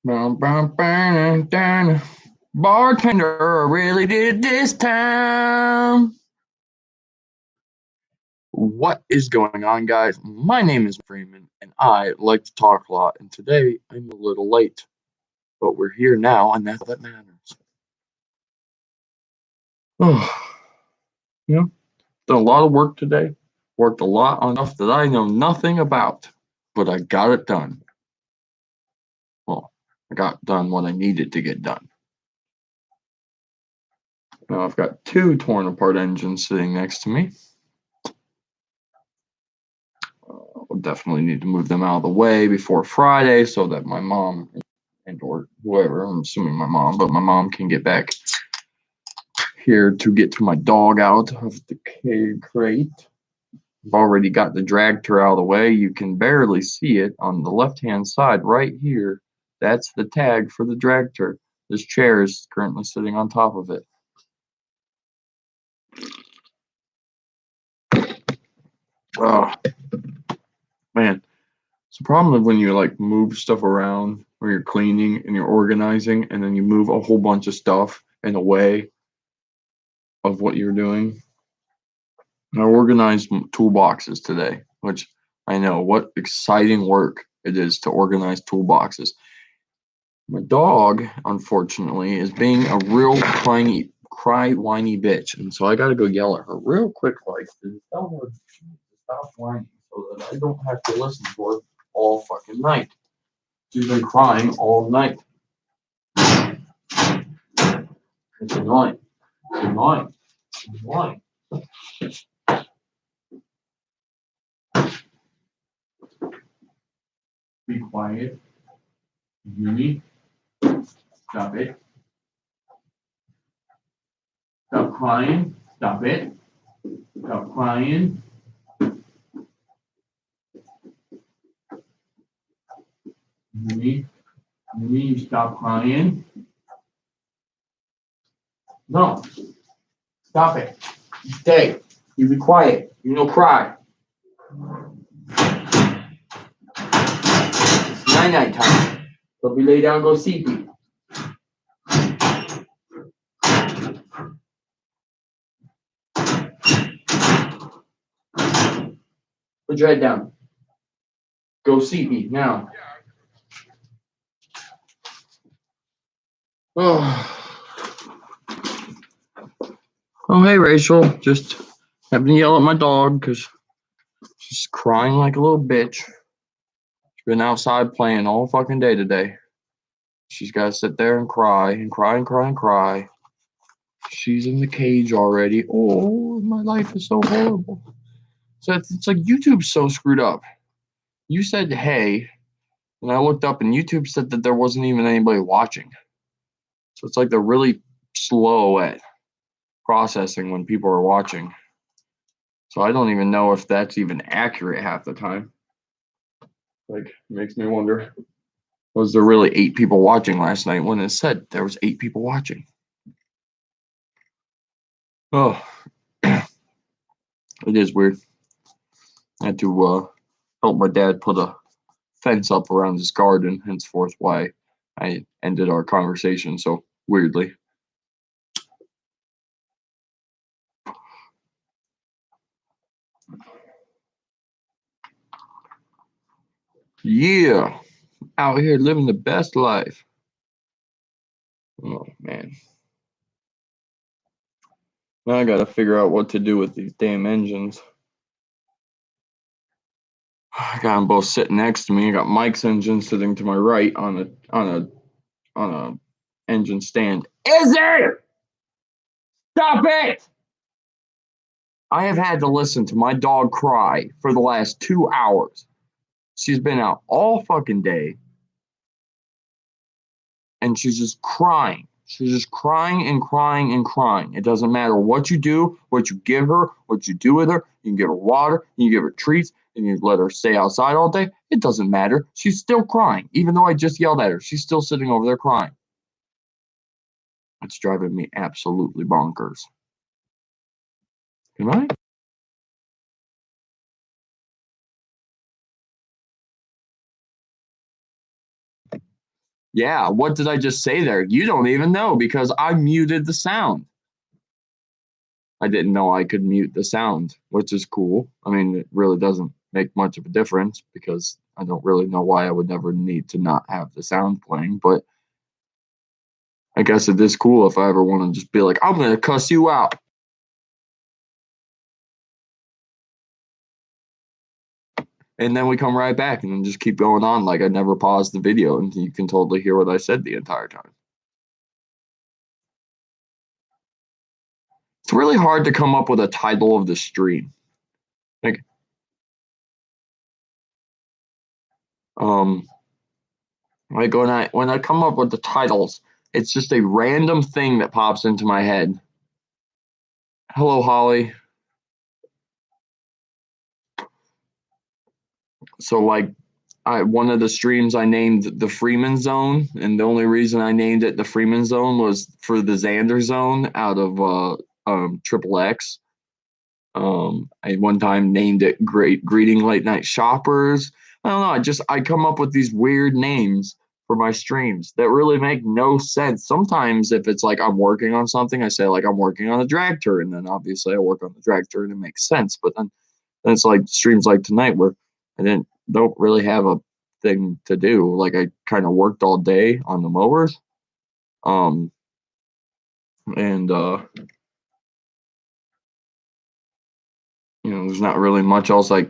Bum, bum, bum, dun. Bartender really did it this time. What is going on, guys? My name is Freeman, and I like to talk a lot. And today I'm a little late, but we're here now, and that's all that matters. Oh, you know, done a lot of work today. Worked a lot on stuff that I know nothing about, but I got it done. Well, I got done what I needed to get done. Now I've got two torn apart engines sitting next to me. We'll definitely need to move them out of the way before Friday so that my mom and or whoever, I'm assuming my mom, but my mom can get back here to get to my dog out of the crate. I've already got the dragster out of the way. You can barely see it on the left-hand side right here. That's the tag for the dragster. This chair is currently sitting on top of it. Oh, man. It's the problem of when you like move stuff around or you're cleaning and you're organizing and then you move a whole bunch of stuff in the way of what you're doing. I organized toolboxes today, which I know what exciting work it is to organize toolboxes. My dog, unfortunately, is being a real whiny bitch, and so I got to go yell at her real quick, like, to tell her to stop whining, so that I don't have to listen to her all fucking night. She's been crying all night. It's annoying. It's annoying. It's annoying. Be quiet. You hear me? Stop it. Stop crying. Stop it. Stop crying. You hear me? You hear me? Stop crying. No. Stop it. Stay. You be quiet. You no cry. It's night time. So we lay down and go sleepy. Put your head down. Go sleepy now. Oh. Oh, hey, Rachel. Just having to yell at my dog because she's crying like a little bitch. She's been outside playing all fucking day today. She's got to sit there and cry and cry and cry and cry. She's in the cage already. Oh, my life is so horrible. So it's like YouTube's so screwed up. You said, hey, and I looked up and YouTube said that there wasn't even anybody watching. So it's like they're really slow at processing when people are watching. So I don't even know if that's even accurate half the time. Like, it makes me wonder, was there really 8 people watching last night when it said there was 8 people watching? Oh, it is weird. I had to help my dad put a fence up around his garden, henceforth why I ended our conversation so weirdly. Yeah, out here living the best life. Oh, man. Now I gotta figure out what to do with these damn engines. I got them both sitting next to me. I got Mike's engine sitting to my right on a engine stand. Is it? Stop it! I have had to listen to my dog cry for the last 2 hours. She's been out all fucking day, and she's just crying. She's just crying and crying and crying. It doesn't matter what you do, what you give her, what you do with her. You can give her water, you can give her treats, and you let her stay outside all day. It doesn't matter. She's still crying. Even though I just yelled at her, she's still sitting over there crying. It's driving me absolutely bonkers. Good night. Yeah, what did I just say there? You don't even know because I muted the sound. I didn't know I could mute the sound, which is cool. I mean, it really doesn't make much of a difference because I don't really know why I would never need to not have the sound playing, but I guess it is cool if I ever want to just be like, I'm going to cuss you out. And then we come right back and then just keep going on like I never paused the video and you can totally hear what I said the entire time. It's really hard to come up with a title of the stream. Like, um, like when I come up with the titles, it's just a random thing that pops into my head. Hello, Holly. So like one of the streams I named the Freeman Zone, and the only reason I named it the Freeman Zone was for the Xander Zone out of Triple X. I one time named it Great Greeting Late Night Shoppers. I don't know. I come up with these weird names for my streams that really make no sense. Sometimes if it's like I'm working on something, I say like I'm working on a drag tour, and then obviously I work on the drag tour and it makes sense. But then it's like streams like tonight where I don't really have a thing to do. Like I kind of worked all day on the mowers. Um and there's not really much else I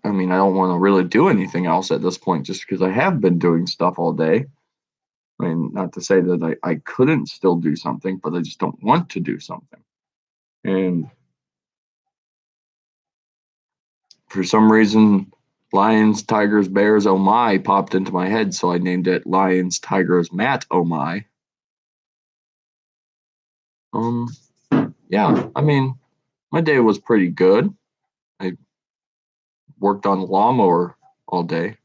mean, I don't want to really do anything else at this point just because I have been doing stuff all day. I mean, not to say that I couldn't still do something, but I just don't want to do something. And for some reason, Lions, Tigers, Bears, oh my popped into my head, so I named it Lions, Tigers, Matt, oh my. Um, yeah, I mean, my day was pretty good. I worked on the lawnmower all day.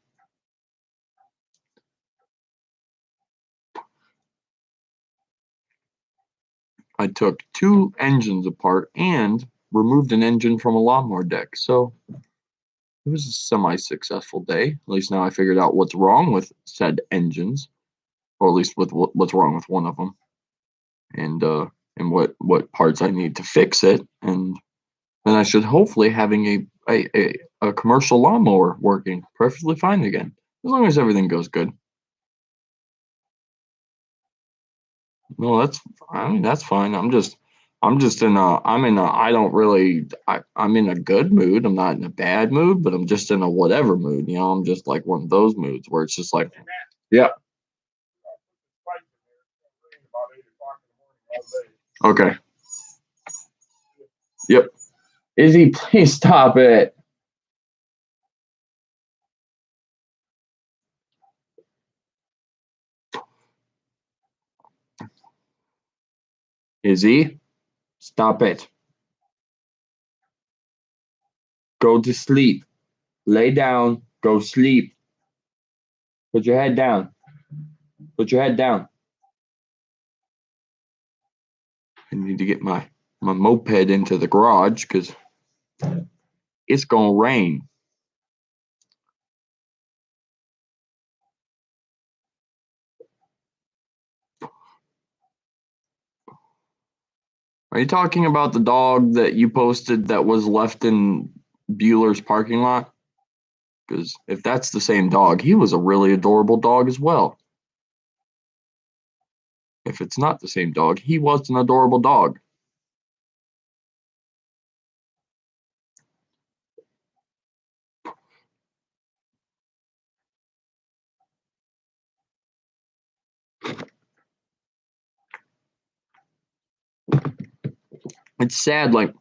I took two engines apart and removed an engine from a lawnmower deck. So it was a semi-successful day. At least now I figured out what's wrong with said engines, or at least with what's wrong with one of them, and what parts I need to fix it. And then I should hopefully having a commercial lawnmower working perfectly fine again, as long as everything goes good. No, I mean that's fine. I'm just I don't really I'm in a good mood. I'm not in a bad mood, but I'm just in a whatever mood. I'm just like one of those moods where it's just like, yeah, okay, yep. Izzy, please stop it. Izzy, stop it. Go to sleep. Lay down. Go sleep. Put your head down. Put your head down. I need to get my moped into the garage because it's gonna rain. Are you talking about the dog that you posted that was left in Bueller's parking lot? Because if that's the same dog, he was a really adorable dog as well. If it's not the same dog, he was an adorable dog. It's sad, like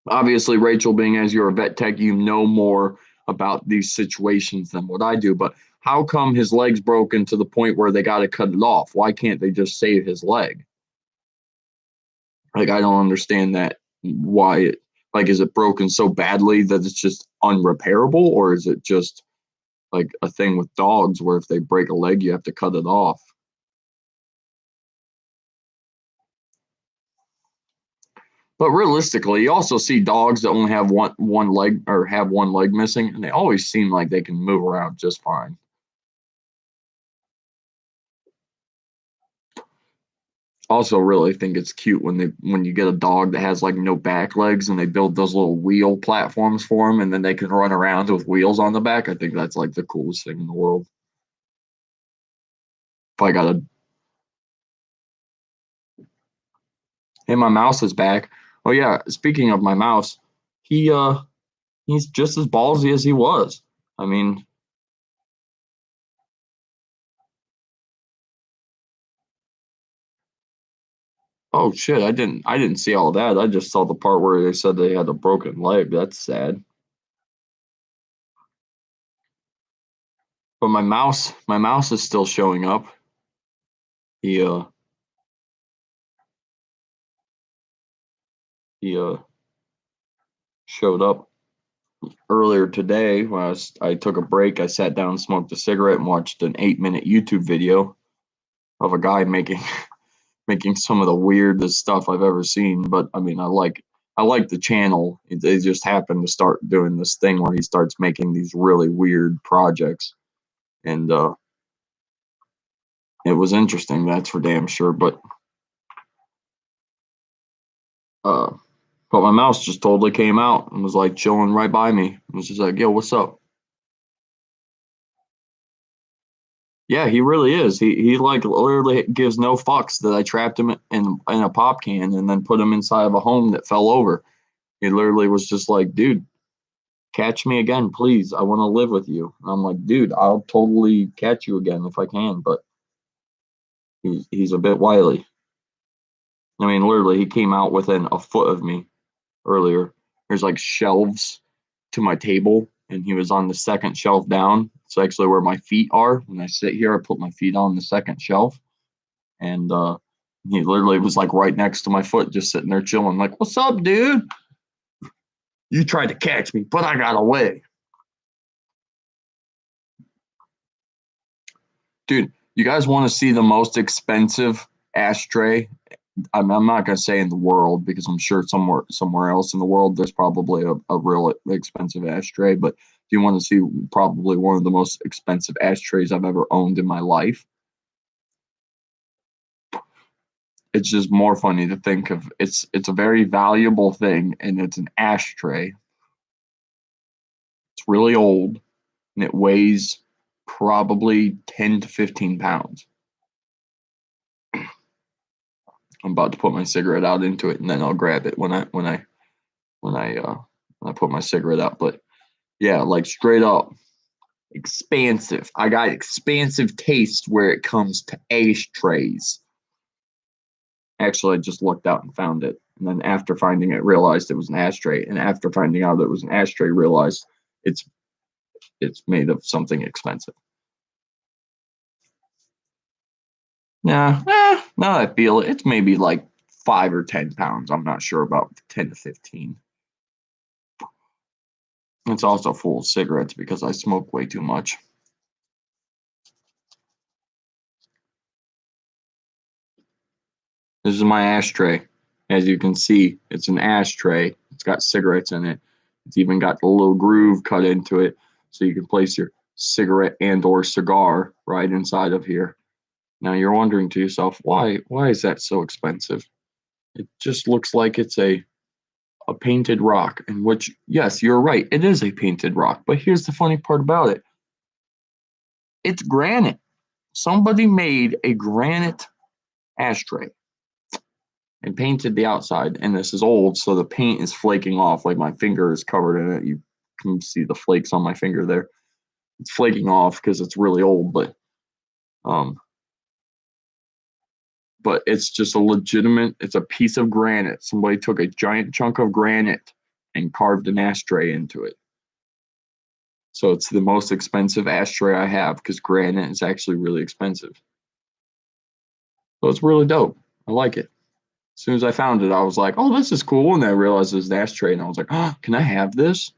obviously, Rachel, being as you're a vet tech, you know more about these situations than what I do. But how come his leg's broken to the point where they got to cut it off? Why can't they just save his leg? Like, I don't understand that. Why it, like, is it broken so badly that it's just unrepairable? Or is it just like a thing with dogs where if they break a leg, you have to cut it off? But realistically, you also see dogs that only have one leg or have one leg missing, and they always seem like they can move around just fine. Also really think it's cute when you get a dog that has like no back legs and they build those little wheel platforms for them and then they can run around with wheels on the back. I think that's like the coolest thing in the world. If I got a Hey, my mouse is back. Oh yeah, speaking of my mouse, he he's just as ballsy as he was. I mean, oh shit, I didn't see all that. I just saw the part where they said they had a broken leg. That's sad. But my mouse is still showing up. He uh he showed up earlier today when I took a break. I sat down, smoked a cigarette, and watched an 8-minute YouTube video of a guy making making some of the weirdest stuff I've ever seen. But I mean, I like the channel. They just happened to start doing this thing where he starts making these really weird projects, and it was interesting. That's for damn sure. Uh, but my mouse just totally came out and was like chilling right by me. It was just like, "Yo, what's up?" Yeah, he really is. He like literally gives no fucks that I trapped him in a pop can and then put him inside of a home that fell over. He literally was just like, "Dude, catch me again, please. I want to live with you." And I'm like, "Dude, I'll totally catch you again if I can." But he's a bit wily. I mean, literally, he came out within a foot of me earlier. There's like shelves to my table, and he was on the second shelf down. It's actually where my feet are. When I sit here, I put my feet on the second shelf, and he literally was like right next to my foot, just sitting there chilling. Like, "What's up, dude? You tried to catch me, but I got away." Dude, you guys want to see the most expensive ashtray? I'm not gonna say in the world because I'm sure somewhere else in the world there's probably a real expensive ashtray. But if you want to see probably one of the most expensive ashtrays I've ever owned in my life, it's just more funny to think of. It's a very valuable thing, and it's an ashtray. It's really old, and it weighs probably 10 to 15 pounds. I'm about to put my cigarette out into it, and then I'll grab it when I uh when I put my cigarette out. But yeah, like straight up expansive. I got expansive taste where it comes to ashtrays. Actually, I just looked out and found it. And then after finding it, realized it was an ashtray. And after finding out it was an ashtray, realized it's it's made of something expensive. Yeah, now that I feel it, it's maybe like 5 or 10 pounds. I'm not sure about 10 to 15. It's also full of cigarettes because I smoke way too much. This is my ashtray. As you can see, it's an ashtray. It's got cigarettes in it. It's even got a little groove cut into it so you can place your cigarette and or cigar right inside of here. Now you're wondering to yourself, why is that so expensive? It just looks like it's a painted rock, in which yes, you're right, it is a painted rock. But here's the funny part about it. It's granite. Somebody made a granite ashtray and painted the outside. And this is old, so the paint is flaking off. Like my finger is covered in it. You can see the flakes on my finger there. It's flaking off because it's really old, um, but it's just a legitimate. It's a piece of granite. Somebody took a giant chunk of granite and carved an ashtray into it. So it's the most expensive ashtray I have because granite is actually really expensive. So it's really dope. I like it. As soon as I found it, I was like, "Oh, this is cool." And then I realized it was an ashtray, and I was like, "Oh, can I have this?"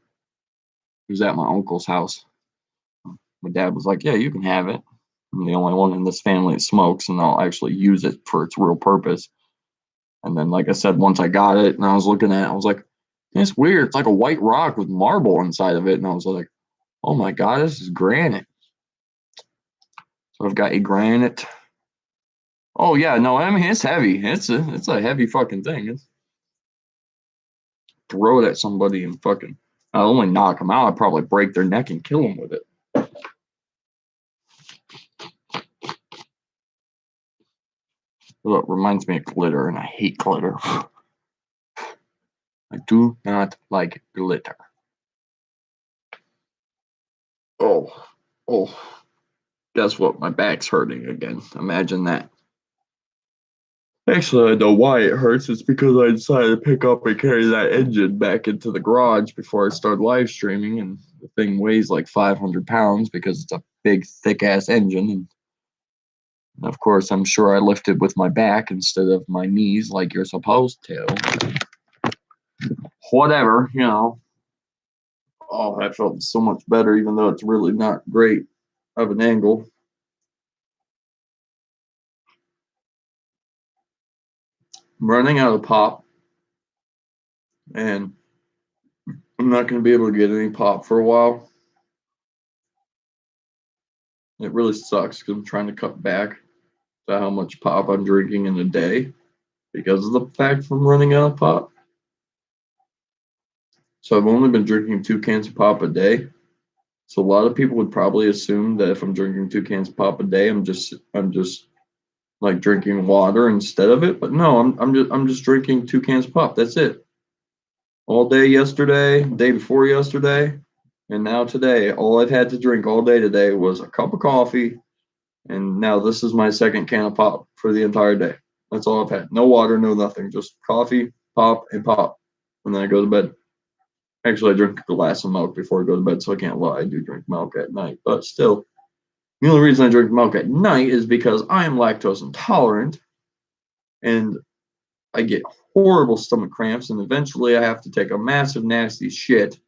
It was at my uncle's house. My dad was like, "Yeah, you can have it. I'm the only one in this family that smokes, and I'll actually use it for its real purpose." And then, like I said, once I got it and I was looking at it, I was like, "It's weird. It's like a white rock with marble inside of it." And I was like, "Oh my God, this is granite." So I've got a granite Oh yeah, no, I mean it's heavy. It's a heavy fucking thing. It's throw it at somebody and fucking. I'll only knock them out. I'd probably break their neck and kill them with it. Oh, it reminds me of glitter, and I hate glitter. I do not like glitter. Oh, oh. Guess what? My back's hurting again. Imagine that. Actually, I know why it hurts. It's because I decided to pick up and carry that engine back into the garage before I start live streaming, and the thing weighs like 500 pounds because it's a big, thick ass engine. And of course, I'm sure I lifted with my back instead of my knees like you're supposed to. Whatever, you know. Oh, that felt so much better, even though it's really not great of an angle. I'm running out of pop, and I'm not going to be able to get any pop for a while. It really sucks because I'm trying to cut back to how much pop I'm drinking in a day because of the fact I'm running out of pop. So I've only been drinking 2 cans of pop a day. So a lot of people would probably assume that if I'm drinking 2 cans of pop a day, I'm just like drinking water instead of it. But no, I'm just drinking 2 cans of pop. That's it. All day yesterday, day before yesterday, and now today. All I've had to drink all day today was a cup of coffee, and now this is my second can of pop for the entire day. That's all I've had. No water, no nothing. Just coffee, pop, and pop. And then I go to bed. Actually, I drink a glass of milk before I go to bed, so I can't lie. I do drink milk at night. But still, the only reason I drink milk at night is because I am lactose intolerant and I get horrible stomach cramps. And eventually, I have to take a massive, nasty shit.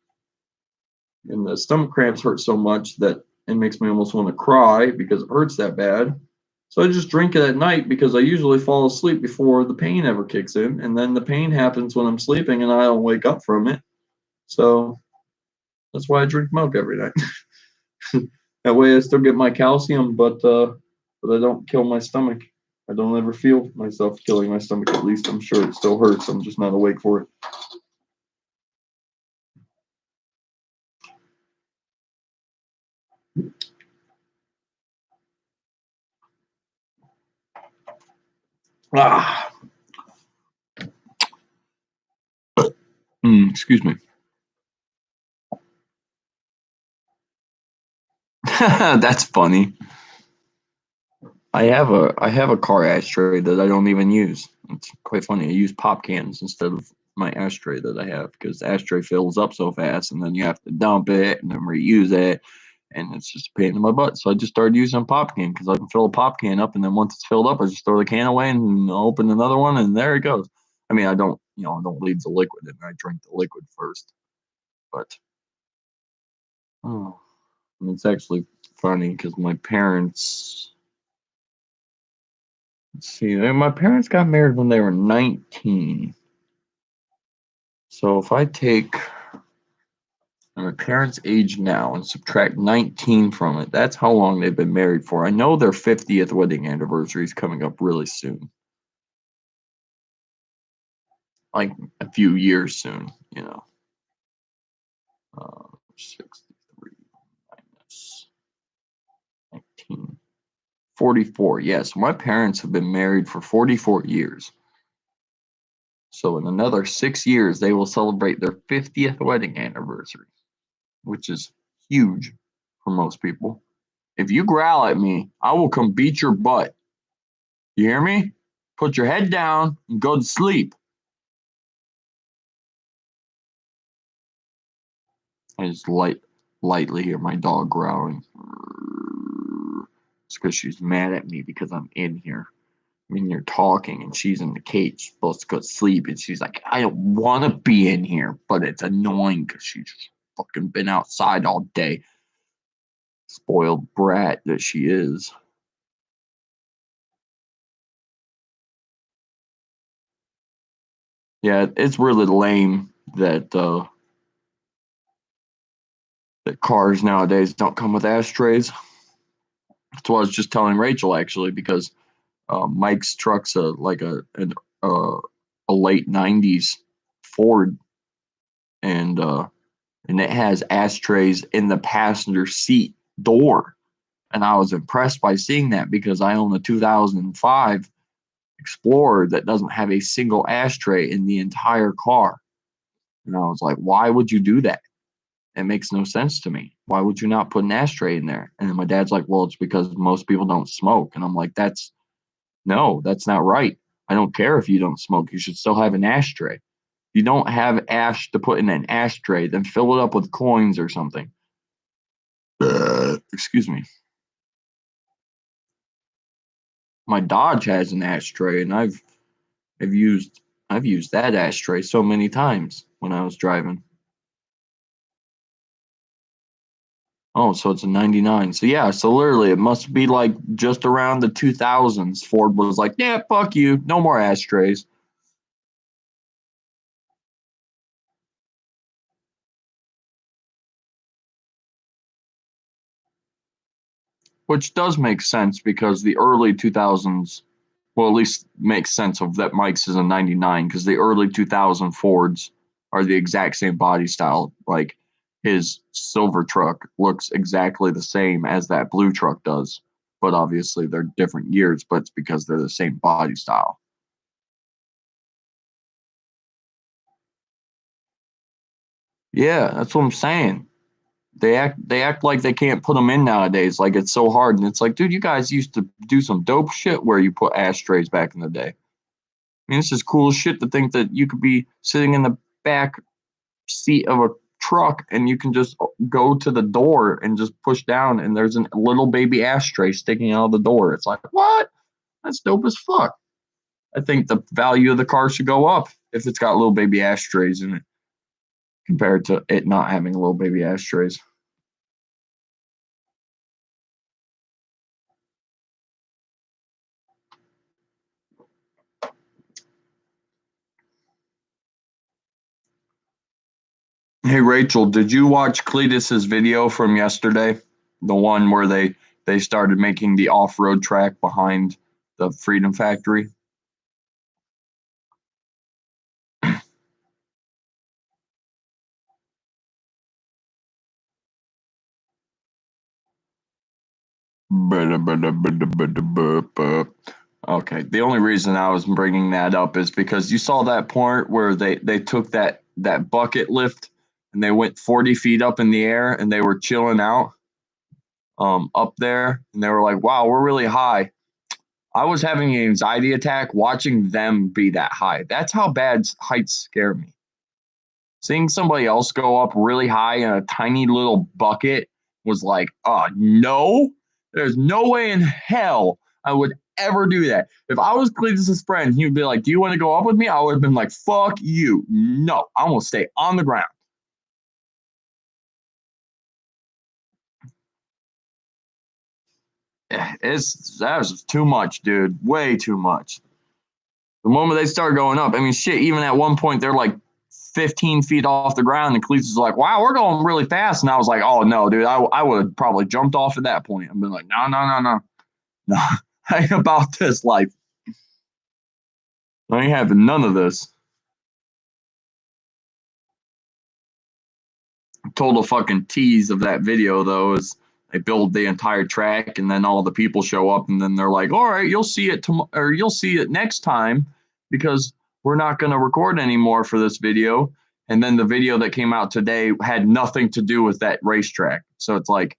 And the stomach cramps hurt so much that it makes me almost want to cry because it hurts that bad. So I just drink it at night because I usually fall asleep before the pain ever kicks in. And then the pain happens when I'm sleeping and I don't wake up from it. So that's why I drink milk every night. That way I still get my calcium, but I don't kill my stomach. I don't ever feel myself killing my stomach. At least I'm sure it still hurts. I'm just not awake for it. Ah, excuse me. That's funny. I have a car ashtray that I don't even use. It's quite funny. I use pop cans instead of my ashtray that I have because the ashtray fills up so fast, and then you have to dump it and then reuse it, and it's just a pain in my butt. So I just started using a pop can because I can fill a pop can up, and then once it's filled up, I just throw the can away and open another one, and there it goes. I mean, I don't leave the liquid in. I drink the liquid first, but oh, and it's actually funny because my parents. Let's see. My parents got married when they were 19. So if I take my parents' age now and subtract 19 from it, that's how long they've been married for. I know their 50th wedding anniversary is coming up really soon, like a few years soon, 63 minus 19. 44. Yes, my parents have been married for 44 years. So in another 6 years, they will celebrate their 50th wedding anniversary, which is huge for most people. If you growl at me, I will come beat your butt. You hear me? Put your head down and go to sleep. I just lightly hear my dog growling. It's because she's mad at me because I'm in here. I'm in here talking and she's in the cage, supposed to go to sleep, and she's like, I don't want to be in here, but it's annoying because she's fucking been outside all day. Spoiled brat that she is. Yeah, it's really lame that cars nowadays don't come with ashtrays. That's what I was just telling Rachel actually, because Mike's truck's a late '90s Ford, and it has ashtrays in the passenger seat door. And I was impressed by seeing that because I own a 2005 Explorer that doesn't have a single ashtray in the entire car. And I was like, why would you do that? It makes no sense to me. Why would you not put an ashtray in there? And then my dad's like, well, it's because most people don't smoke. And I'm like, no, that's not right. I don't care if you don't smoke. You should still have an ashtray. If you don't have ash to put in an ashtray, then fill it up with coins or something. Excuse me. My Dodge has an ashtray, and I've used I've used that ashtray so many times when I was driving. Oh, so it's a 99. So yeah, so literally it must be like just around the 2000s. Ford was like, yeah, fuck you. No more ashtrays. Which does make sense because the early 2000s, well, at least makes sense of that Mike's is a 99 because the early 2000 Fords are the exact same body style. Like his silver truck looks exactly the same as that blue truck does. But obviously they're different years, but it's because they're the same body style. Yeah, that's what I'm saying. They act like they can't put them in nowadays. Like it's so hard, and it's like, dude, you guys used to do some dope shit where you put ashtrays back in the day. I mean, this is cool as shit to think that you could be sitting in the back seat of a truck and you can just go to the door and just push down, and there's a little baby ashtray sticking out of the door. It's like, what? That's dope as fuck. I think the value of the car should go up if it's got little baby ashtrays in it compared to it not having little baby ashtrays. Hey Rachel, did you watch Cletus's video from yesterday? The one where they started making the off-road track behind the Freedom Factory? Okay, the only reason I was bringing that up is because you saw that part where they took that bucket lift and they went 40 feet up in the air and they were chilling out up there and they were like, "Wow, we're really high." I was having an anxiety attack watching them be that high. That's how bad heights scare me. Seeing somebody else go up really high in a tiny little bucket was like, oh, no, there's no way in hell I would ever do that. If I was Cletus's friend, he would be like, do you want to go up with me? I would have been like, fuck you. No, I'm going to stay on the ground. That was too much, dude. Way too much. The moment they start going up, I mean, shit, even at one point, they're like 15 feet off the ground, and Cletus is like, wow, we're going really fast. And I was like, oh, no, dude, I would have probably jumped off at that point. I've been like, no, no, no, no, no. I ain't about this life. I ain't having none of this. Total fucking tease of that video, though, is they build the entire track, and then all the people show up, and then they're like, all right, you'll see it or you'll see it next time because we're not going to record anymore for this video. And then the video that came out today had nothing to do with that racetrack. So it's like,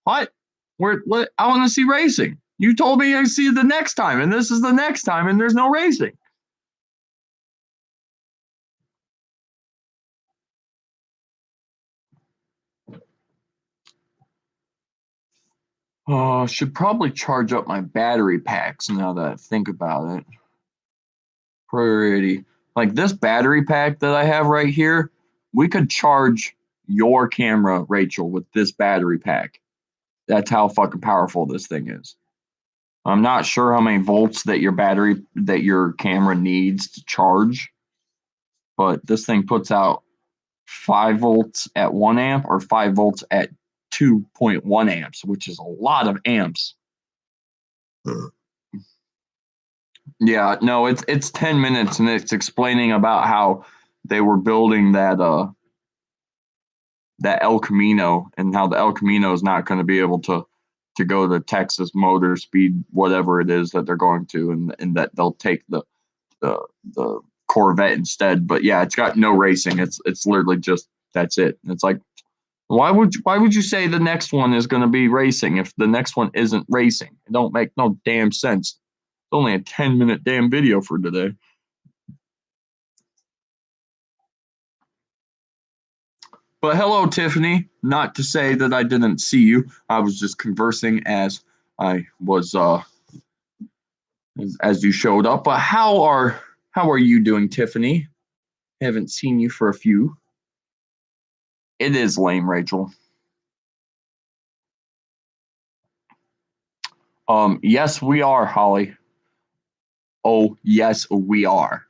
what? What? I want to see racing. You told me I see it the next time, and this is the next time, and there's no racing. Oh, should probably charge up my battery packs now that I think about it. Pretty. Like this battery pack that I have right here, we could charge your camera, Rachel, with this battery pack. That's how fucking powerful this thing is. I'm not sure how many volts that your camera needs to charge, but this thing puts out 5 volts at 1 amp or 5 volts at 2.1 amps, which is a lot of amps. Yeah, no, it's 10 minutes and it's explaining about how they were building that El Camino and how the El Camino is not going to be able to go to Texas motor speed, whatever it is that they're going to, and that they'll take the the Corvette instead. But yeah, it's got no racing. It's literally just that's it. It's like why would you say the next one is going to be racing if the next one isn't racing? It don't make no damn sense. It's only a 10-minute damn video for today. But hello, Tiffany. Not to say that I didn't see you. I was just conversing as I was as you showed up. But how are you doing, Tiffany? Haven't seen you for a few. It is lame, Rachel. Yes, we are, Holly. Oh, yes, we are.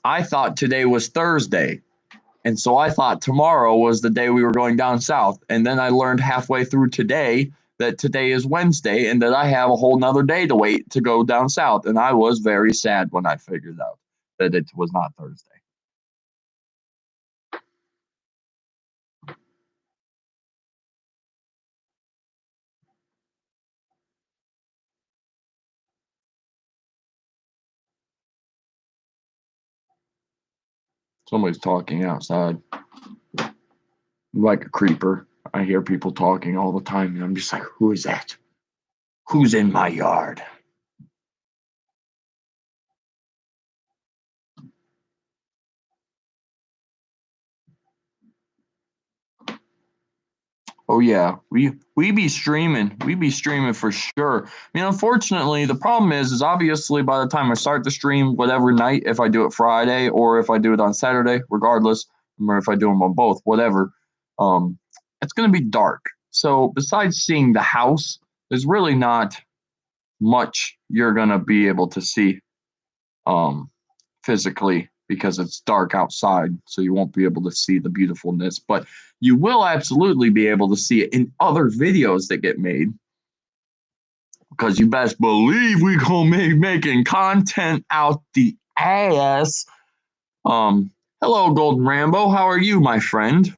I thought today was Thursday. And so I thought tomorrow was the day we were going down south. And then I learned halfway through today that today is Wednesday and that I have a whole nother day to wait to go down south. And I was very sad when I figured out that it was not Thursday. Somebody's talking outside like a creeper. I hear people talking all the time, and I'm just like, who is that? Who's in my yard? Oh yeah, we be streaming. We be streaming for sure. I mean, unfortunately, the problem is obviously by the time I start the stream, whatever night, if I do it Friday or if I do it on Saturday, regardless, or if I do them on both, whatever, um, it's gonna be dark. So besides seeing the house, there's really not much you're gonna be able to see um physically because it's dark outside, so you won't be able to see the beautifulness. But you will absolutely be able to see it in other videos that get made because you best believe we gonna be making content out the ass. Um, hello, Golden Rambo. How are you, my friend?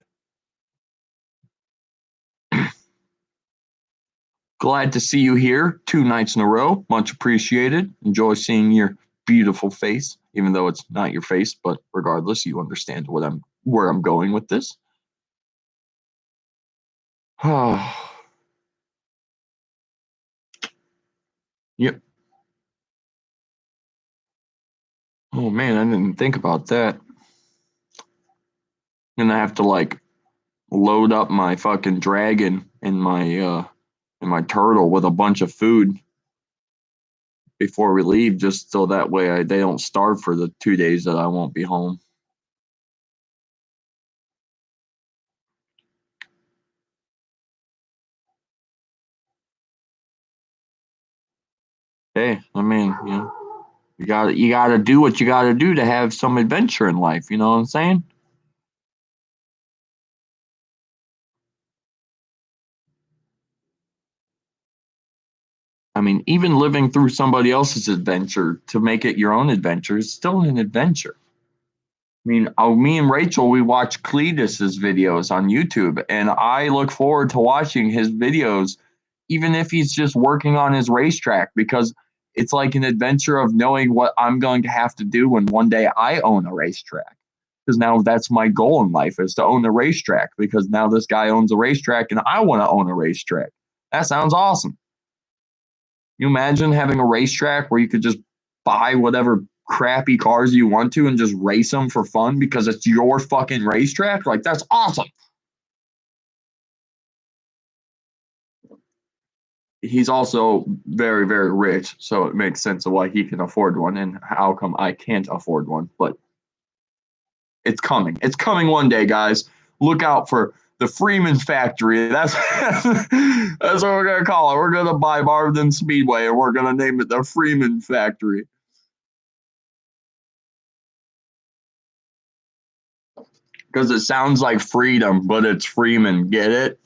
Glad to see you here 2 nights in a row. Much appreciated. Enjoy seeing your beautiful face, even though it's not your face. But regardless, you understand where I'm going with this. Yep. Oh man, I didn't think about that. Gonna have to like load up my fucking dragon and my turtle with a bunch of food before we leave, just so that way they don't starve for the 2 days that I won't be home. Hey, I mean, you gotta do what you gotta do to have some adventure in life. You know what I'm saying? I mean, even living through somebody else's adventure to make it your own adventure is still an adventure. I mean, me and Rachel, we watch Cletus's videos on YouTube, and I look forward to watching his videos, even if he's just working on his racetrack, because it's like an adventure of knowing what I'm going to have to do when one day I own a racetrack. Because now that's my goal in life is to own a racetrack, because now this guy owns a racetrack and I want to own a racetrack. That sounds awesome. You imagine having a racetrack where you could just buy whatever crappy cars you want to and just race them for fun because it's your fucking racetrack? Like, that's awesome. He's also very, very rich, so it makes sense of why he can afford one and how come I can't afford one. But it's coming. It's coming one day, guys. Look out for the Freeman factory. That's what we're gonna call it. We're gonna buy Marvin Speedway and we're gonna name it the Freeman factory. Because it sounds like freedom, but it's Freeman. Get it?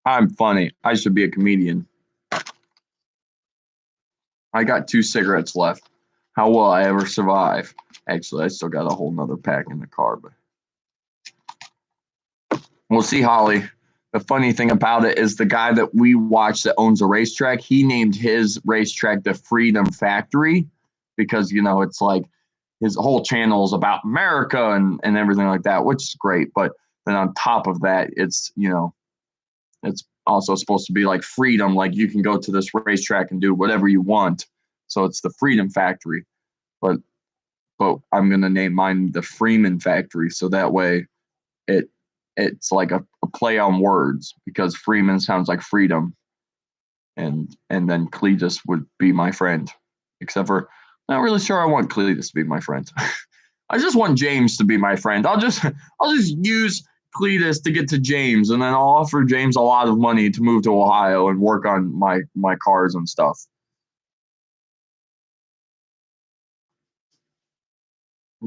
I'm funny. I should be a comedian. I got 2 cigarettes left. How will I ever survive? Actually, I still got a whole nother pack in the car, but we'll see, Holly. The funny thing about it is the guy that we watch that owns a racetrack, he named his racetrack the Freedom Factory because, you know, it's like his whole channel is about America and everything like that, which is great. But then on top of that, it's, you know, it's also supposed to be like freedom, like you can go to this racetrack and do whatever you want. So it's the Freedom Factory. But I'm gonna name mine the Freeman Factory, so that way it's like a play on words because Freeman sounds like freedom, and then Cletus would be my friend. Except for not really sure I want Cletus to be my friend. I just want James to be my friend. I'll just use Cletus to get to James, and then I'll offer James a lot of money to move to Ohio and work on my cars and stuff.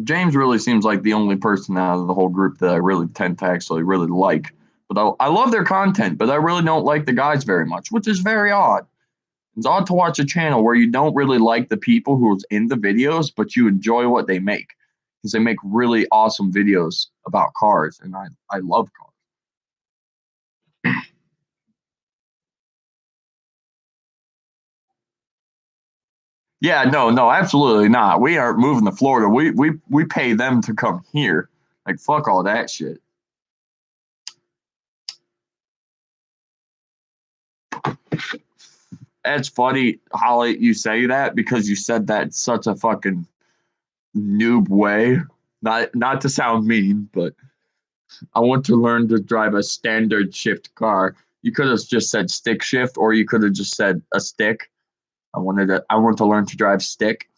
James really seems like the only person out of the whole group that I really tend to actually really like. But I love their content, but I really don't like the guys very much, which is very odd. It's odd to watch a channel where you don't really like the people who's in the videos, but you enjoy what they make because they make really awesome videos about cars, and I love cars. Yeah, no, absolutely not. We aren't moving to Florida. We pay them to come here. Like fuck all that shit. It's funny, Holly, you say that because you said that in such a fucking noob way. Not to sound mean, but I want to learn to drive a standard shift car. You could have just said stick shift, or you could have just said a stick. I want to learn to drive stick.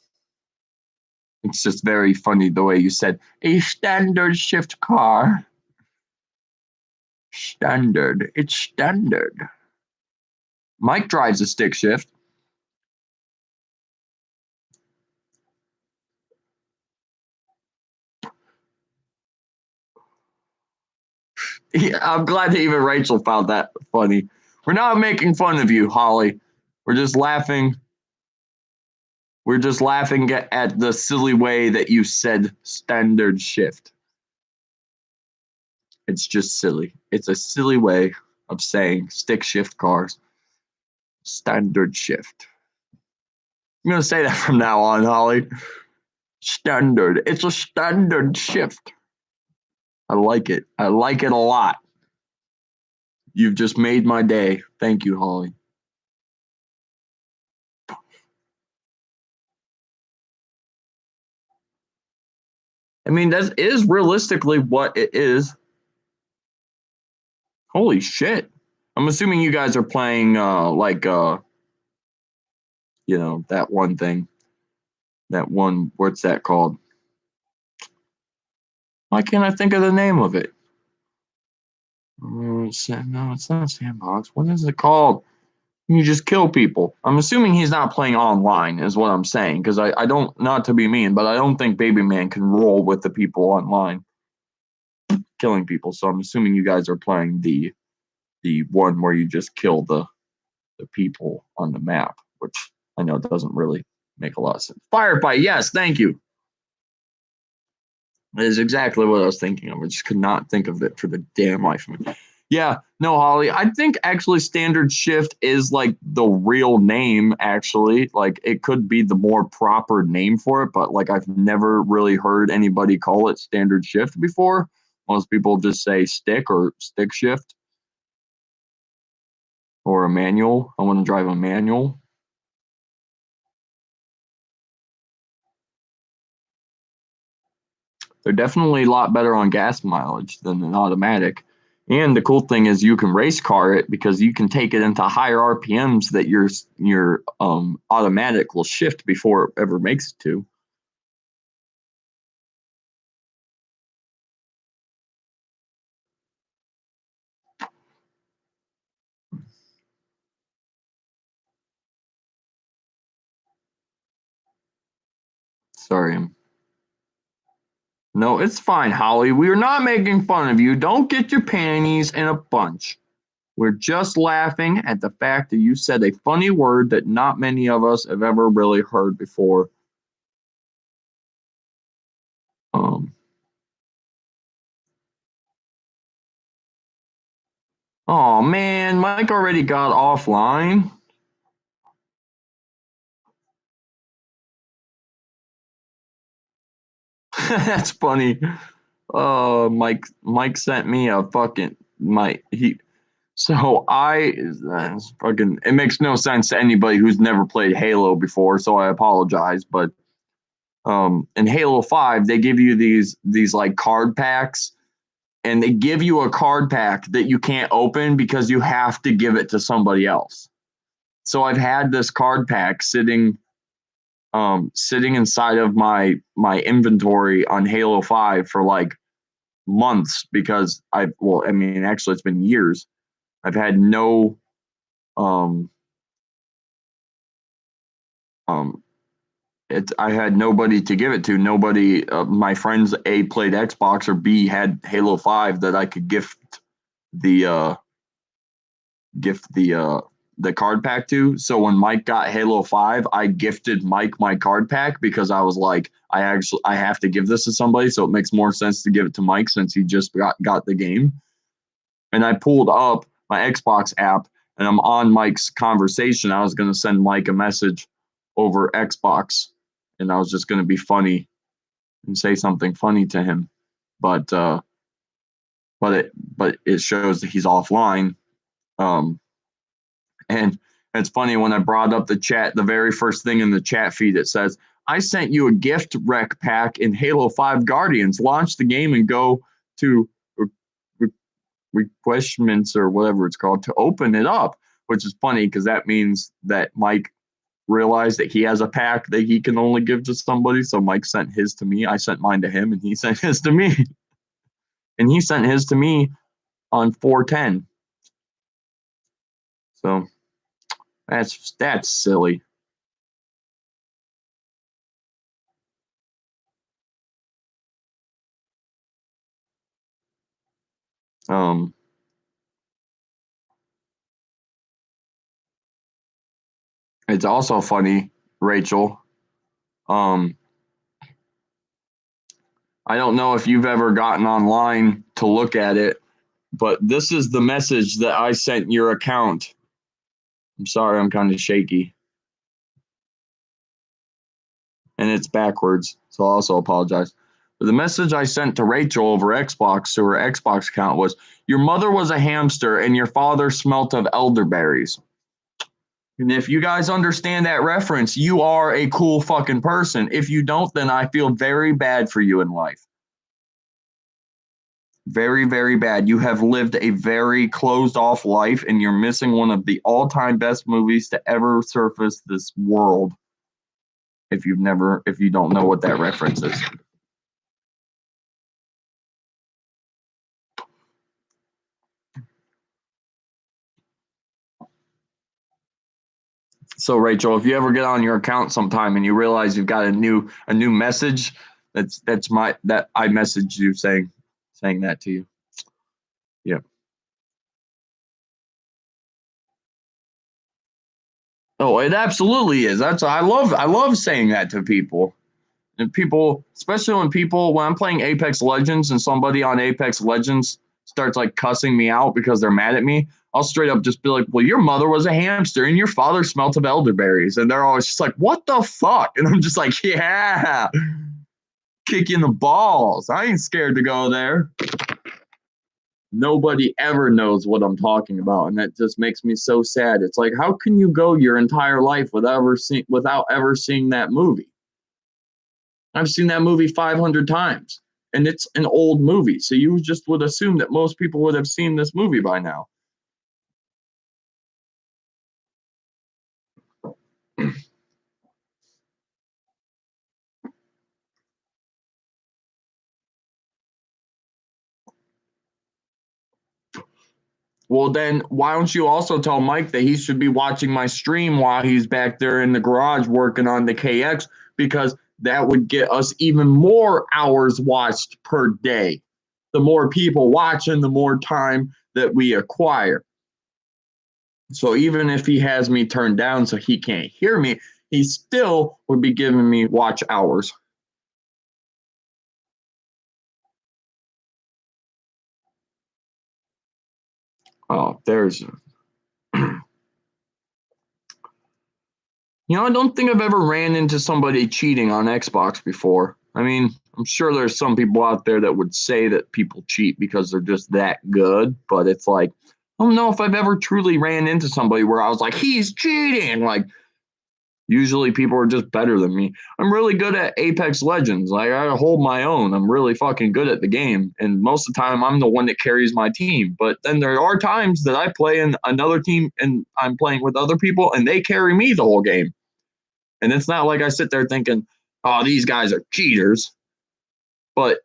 It's just very funny the way you said a standard shift car. Standard. It's standard. Mike drives a stick shift. Yeah, I'm glad that even Rachel found that funny. We're not making fun of you, Holly. We're just laughing. We're just laughing at the silly way that you said standard shift. It's just silly. It's a silly way of saying stick shift cars. Standard shift. I'm going to say that from now on, Holly. Standard. It's a standard shift. I like it. I like it a lot. You've just made my day. Thank you, Holly. I mean, that is realistically what it is. Holy shit. I'm assuming you guys are playing you know, that one thing. That one, what's that called? Why can't I think of the name of it? No, it's not Sandbox. What is it called? You just kill people. I'm assuming he's not playing online, is what I'm saying, because I don't, not to be mean, but I don't think Baby Man can roll with the people online killing people. So I'm assuming you guys are playing the one where you just kill the people on the map, which I know doesn't really make a lot of sense. Firefight, yes, thank you. That is exactly what I was thinking of. I just could not think of it for the damn life of me. Yeah, no, Holly. I think actually standard shift is like the real name, actually. Like it could be the more proper name for it, but like I've never really heard anybody call it standard shift before. Most people just say stick or stick shift or a manual. I want to drive a manual. They're definitely a lot better on gas mileage than an automatic. And the cool thing is you can race car it because you can take it into higher RPMs that your automatic will shift before it ever makes it to. Sorry. No, it's fine, Holly. We are not making fun of you. Don't get your panties in a bunch. We're just laughing at the fact that you said a funny word that not many of us have ever really heard before. Oh man, Mike already got offline. That's funny. Mike sent me a fucking my he. So fucking. It makes no sense to anybody who's never played Halo before. So I apologize, but in Halo 5 they give you these like card packs, and they give you a card pack that you can't open because you have to give it to somebody else. So I've had this card pack sitting inside of my inventory on Halo 5 for like months because I mean actually it's been years. I've had no um um I had nobody to give it to. Nobody, my friends A played Xbox or B had Halo 5 that I could the uh gift the card pack to. So when Mike got Halo 5, I gifted Mike my card pack because I was like, I have to give this to somebody, so it makes more sense to give it to Mike since he just got the game. And I pulled up my Xbox app and I'm on Mike's conversation. I was going to send Mike a message over Xbox and I was just going to be funny and say something funny to him. But but it shows that he's offline. Um, and it's funny when I brought up the chat, the very first thing in the chat feed it says, "I sent you a gift rec pack in Halo 5 Guardians. Launch the game and go to requestments or whatever it's called to open it up," which is funny because that means that Mike realized that he has a pack that he can only give to somebody. So Mike sent his to me. I sent mine to him, and he sent his to me. And he sent his to me on 410. So that's silly. Um, it's also funny, Rachel. Um, I don't know if you've ever gotten online to look at it, but this is the message that I sent your account. I'm sorry, I'm kind of shaky. And it's backwards, so I also apologize. But the message I sent to Rachel over Xbox to her Xbox account was, "Your mother was a hamster and your father smelt of elderberries." And if you guys understand that reference, you are a cool fucking person. If you don't, then I feel very bad for you in life. Very, very bad. You have lived a very closed off life and you're missing one of the all time best movies to ever surface this world if you don't know what that reference is. So Rachel, if you ever get on your account sometime and you realize you've got a new message, that I messaged you saying that to you. Yeah. Oh, it absolutely is. I love saying that to people. And people, especially when I'm playing Apex Legends and somebody on Apex Legends starts like cussing me out because they're mad at me, I'll straight up just be like, "Well, your mother was a hamster and your father smelt of elderberries." And they're always just like, "What the fuck?" And I'm just like, "Yeah, kick you in the balls. I ain't scared to go there." Nobody ever knows what I'm talking about, and that just makes me so sad. It's like, how can you go your entire life without ever seeing that movie? I've seen that movie 500 times, and it's an old movie, so you just would assume that most people would have seen this movie by now. Well, then why don't you also tell Mike that he should be watching my stream while he's back there in the garage working on the KX, because that would get us even more hours watched per day. The more people watching, the more time that we acquire. So even if he has me turned down so he can't hear me, he still would be giving me watch hours. Oh, there's I don't think I've ever ran into somebody cheating on Xbox before. I mean, I'm sure there's some people out there that would say that people cheat because they're just that good, but it's like, I don't know if I've ever truly ran into somebody where I was like, he's cheating. Like, usually people are just better than me. I'm really good at Apex Legends. Like, I hold my own. I'm really fucking good at the game. And most of the time, I'm the one that carries my team. But then there are times that I play in another team and I'm playing with other people and they carry me the whole game. And it's not like I sit there thinking, oh, these guys are cheaters. But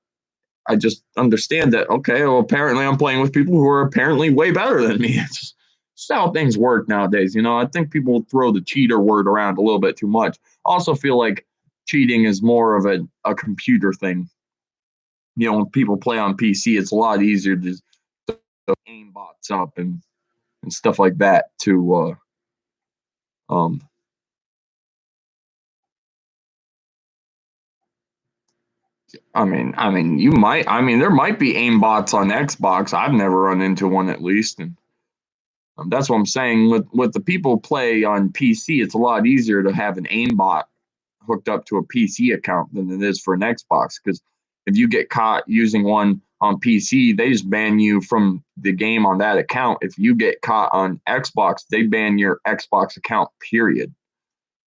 I just understand that, okay, well, apparently I'm playing with people who are apparently way better than me. It's just how things work nowadays. I think people throw the cheater word around a little bit too much. I also feel like cheating is more of a computer thing. When people play on PC, it's a lot easier to aim bots up and stuff like that to um, you might. There might be aim bots on Xbox. I've never run into one at least, and that's what I'm saying. With the people play on PC, it's a lot easier to have an aimbot hooked up to a PC account than it is for an Xbox. Because if you get caught using one on PC, they just ban you from the game on that account. If you get caught on Xbox, they ban your Xbox account. Period.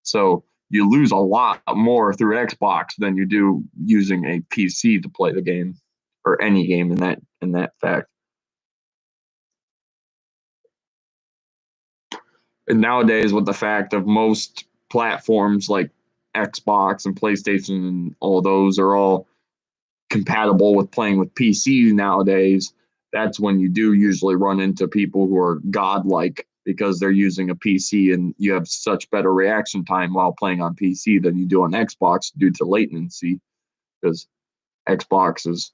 So you lose a lot more through Xbox than you do using a PC to play the game or any game in that fact. And nowadays, with the fact of most platforms like Xbox and PlayStation and all those are all compatible with playing with PC nowadays, that's when you do usually run into people who are godlike because they're using a PC and you have such better reaction time while playing on PC than you do on Xbox due to latency. Because Xbox is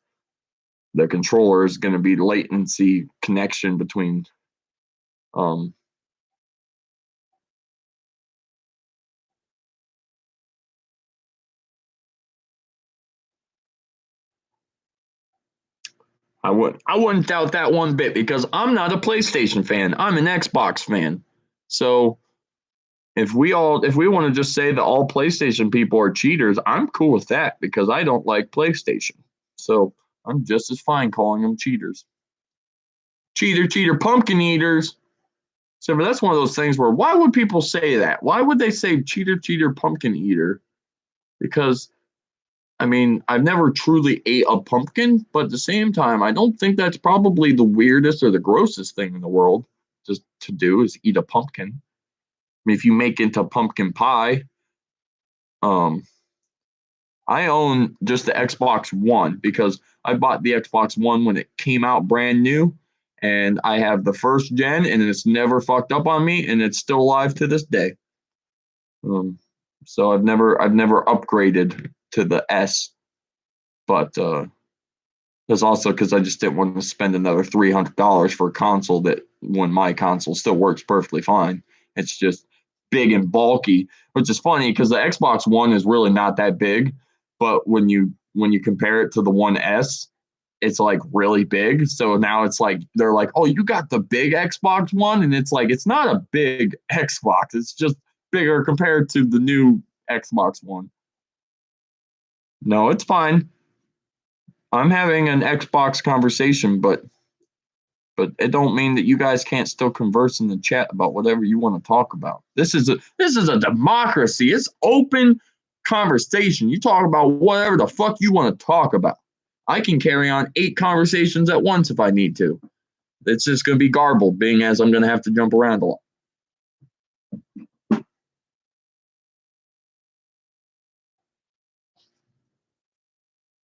the controller is going to be latency connection between um, I wouldn't doubt that one bit because I'm not a PlayStation fan. I'm an Xbox fan. So if we want to just say that all PlayStation people are cheaters, I'm cool with that because I don't like PlayStation. So I'm just as fine calling them cheaters. Cheater, cheater, pumpkin eaters. So but that's one of those things where why would people say that? Why would they say cheater, cheater, pumpkin eater? Because I've never truly ate a pumpkin, but at the same time, I don't think that's probably the weirdest or the grossest thing in the world just to do is eat a pumpkin. If you make it into pumpkin pie, um, I own just the Xbox One because I bought the Xbox One when it came out brand new, and I have the first gen, and it's never fucked up on me, and it's still alive to this day. Um, so I've never upgraded to the S, but that's also because I just didn't want to spend another $300 for a console that when my console still works perfectly fine. It's just big and bulky, which is funny because the Xbox One is really not that big, but when you compare it to the One S, it's like really big. So now it's like they're like, "Oh, you got the big Xbox One," and it's like it's not a big Xbox. It's just bigger compared to the new Xbox One. No, it's fine. I'm having an Xbox conversation, but it don't mean that you guys can't still converse in the chat about whatever you want to talk about. This is a democracy. It's open conversation. You talk about whatever the fuck you want to talk about. I can carry on 8 conversations at once if I need to. It's just going to be garbled, being as I'm going to have to jump around a lot.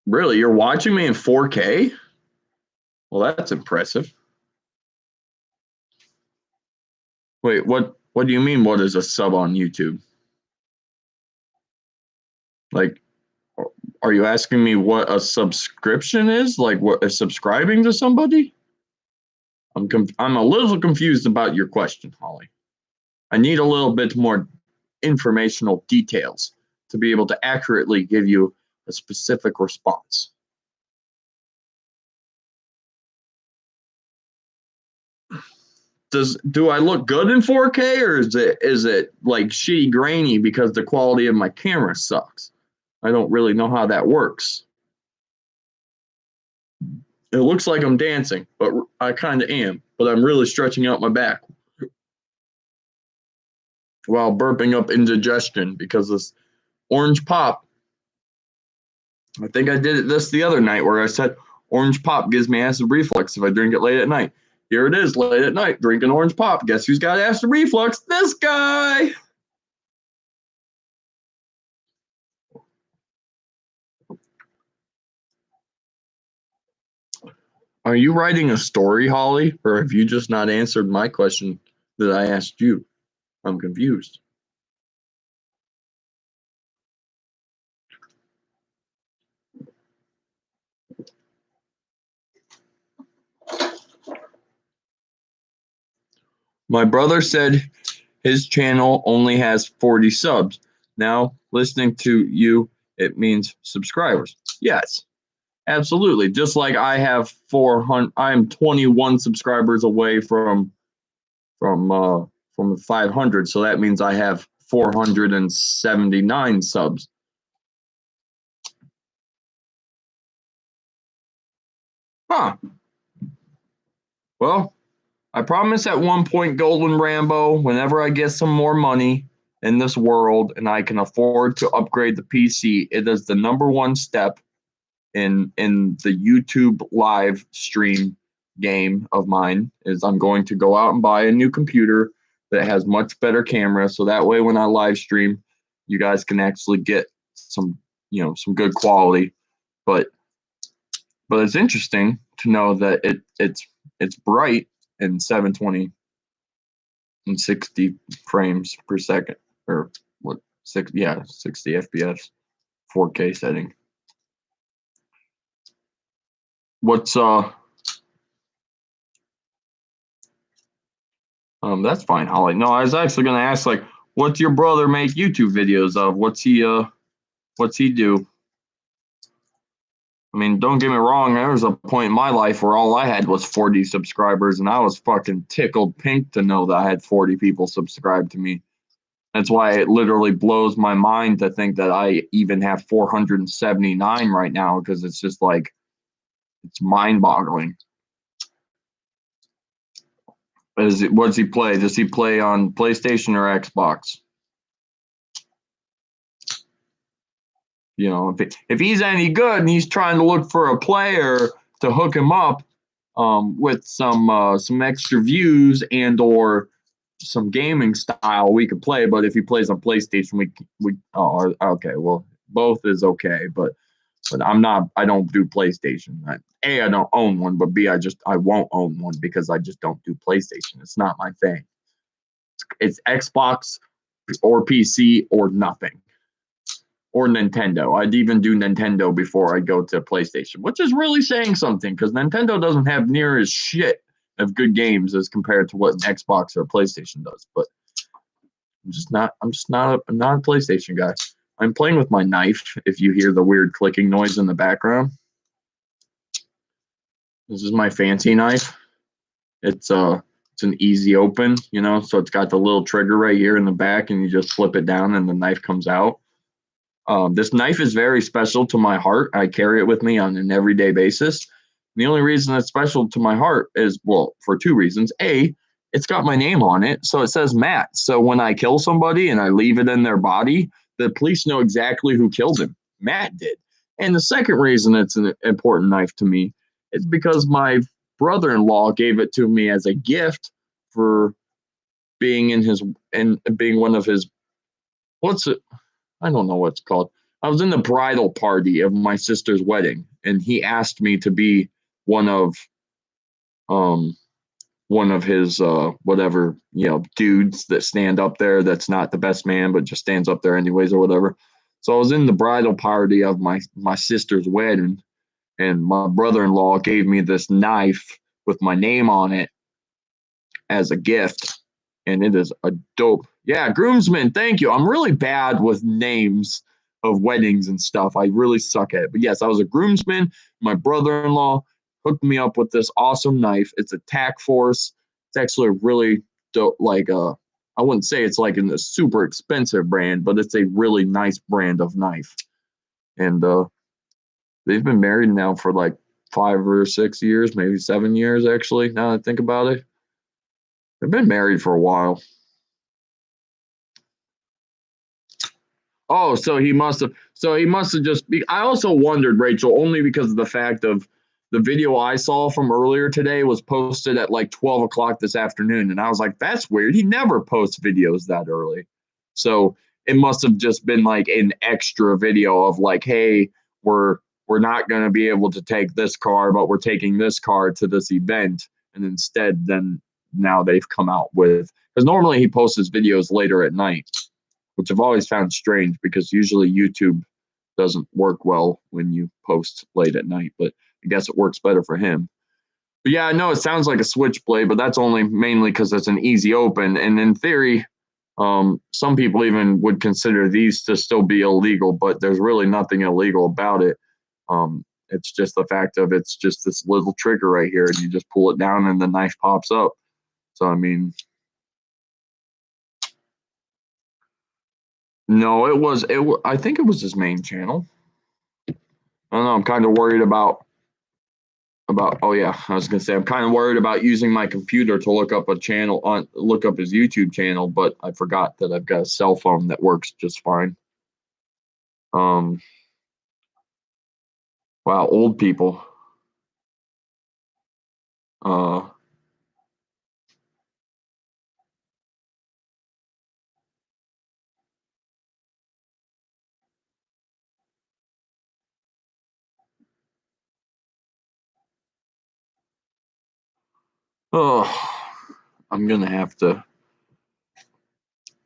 Really, you're watching me in 4K? Well, that's impressive. Wait, what do you mean? What is a sub on YouTube? Like, are you asking me what a subscription is? Like, what is subscribing to somebody? I'm a little confused about your question, Holly. I need a little bit more informational details to be able to accurately give you a specific response. Do I look good in 4K, or is it like shitty grainy because the quality of my camera sucks? I don't really know how that works. It looks like I'm dancing, but I kind of am. But I'm really stretching out my back while burping up indigestion because this orange pop. I think I did this the other night where I said orange pop gives me acid reflux if I drink it late at night. Here it is, late at night, drinking orange pop. Guess who's got acid reflux? This guy! Are you writing a story, Holly? Or have you just not answered my question that I asked you? I'm confused. My brother said his channel only has 40 subs. Now, listening to you, it means subscribers. Yes, absolutely. Just like I have 400, I'm 21 subscribers away from 500. So that means I have 479 subs. Huh. Well, I promise at one point, Golden Rambo, whenever I get some more money in this world and I can afford to upgrade the PC, it is the number one step in the YouTube live stream game of mine is I'm going to go out and buy a new computer that has much better camera, so that way when I live stream, you guys can actually get some some good quality. But it's interesting to know that it's bright in 720 and 60 frames per second, or what 60 FPS 4K setting. What's that's fine, Holly. No, I was actually gonna ask, like, what's your brother make YouTube videos of? What's he do? I mean, don't get me wrong, there was a point in my life where all I had was 40 subscribers, and I was fucking tickled pink to know that I had 40 people subscribed to me. That's why it literally blows my mind to think that I even have 479 right now, because it's just like, it's mind-boggling. What does he play? Does he play on PlayStation or Xbox? If he's any good and he's trying to look for a player to hook him up with some extra views and or some gaming style, we could play. But if he plays on PlayStation, we okay. Well, both is okay, but I don't do PlayStation. I don't own one, but B, I won't own one because I just don't do PlayStation. It's not my thing. It's Xbox or PC or nothing. Or Nintendo. I'd even do Nintendo before I go to PlayStation, which is really saying something because Nintendo doesn't have near as shit of good games as compared to what an Xbox or PlayStation does. But I'm not a PlayStation guy. I'm playing with my knife. If you hear the weird clicking noise in the background, this is my fancy knife. It's an easy open, so it's got the little trigger right here in the back, and you just flip it down, and the knife comes out. This knife is very special to my heart. I carry it with me on an everyday basis. The only reason it's special to my heart is, well, for two reasons. A, it's got my name on it, so it says Matt. So when I kill somebody and I leave it in their body, the police know exactly who killed him. Matt did. And the second reason it's an important knife to me is because my brother-in-law gave it to me as a gift for being being one of his, what's it? I don't know what it's called. I was in the bridal party of my sister's wedding, and he asked me to be one of his whatever, dudes that stand up there. That's not the best man, but just stands up there anyways or whatever. So I was in the bridal party of my sister's wedding, and my brother-in-law gave me this knife with my name on it as a gift, and it is a dope. Yeah, groomsman. Thank you. I'm really bad with names of weddings and stuff. I really suck at it. But yes, I was a groomsman. My brother-in-law hooked me up with this awesome knife. It's a Tac Force. It's actually a really dope, I wouldn't say it's like in a super expensive brand, but it's a really nice brand of knife. And they've been married now for like 5 or 6 years, maybe 7 years actually, now that I think about it. They've been married for a while. Oh, so he must have. So he must have just. I also wondered, Rachel, only because of the fact of the video I saw from earlier today was posted at like 12 o'clock this afternoon, and I was like, "That's weird. He never posts videos that early." So it must have just been like an extra video of like, "Hey, we're we're not going to be able to take this car, but we're taking this car to this event." And instead, then now they've come out with because normally he posts his videos later at night, which I've always found strange because usually YouTube doesn't work well when you post late at night, but I guess it works better for him. But yeah, I know it sounds like a switchblade, but that's only mainly because it's an easy open. And in theory, some people even would consider these to still be illegal, but there's really nothing illegal about it. It's just the fact of it's just this little trigger right here, and you just pull it down and the knife pops up. So, I mean, no, I think it was his main channel. I don't know. I'm kind of worried about. Oh yeah, I was gonna say I'm kind of worried about using my computer to look up look up his YouTube channel, but I forgot that I've got a cell phone that works just fine. Um, wow, old people. Uh, oh, I'm gonna have to.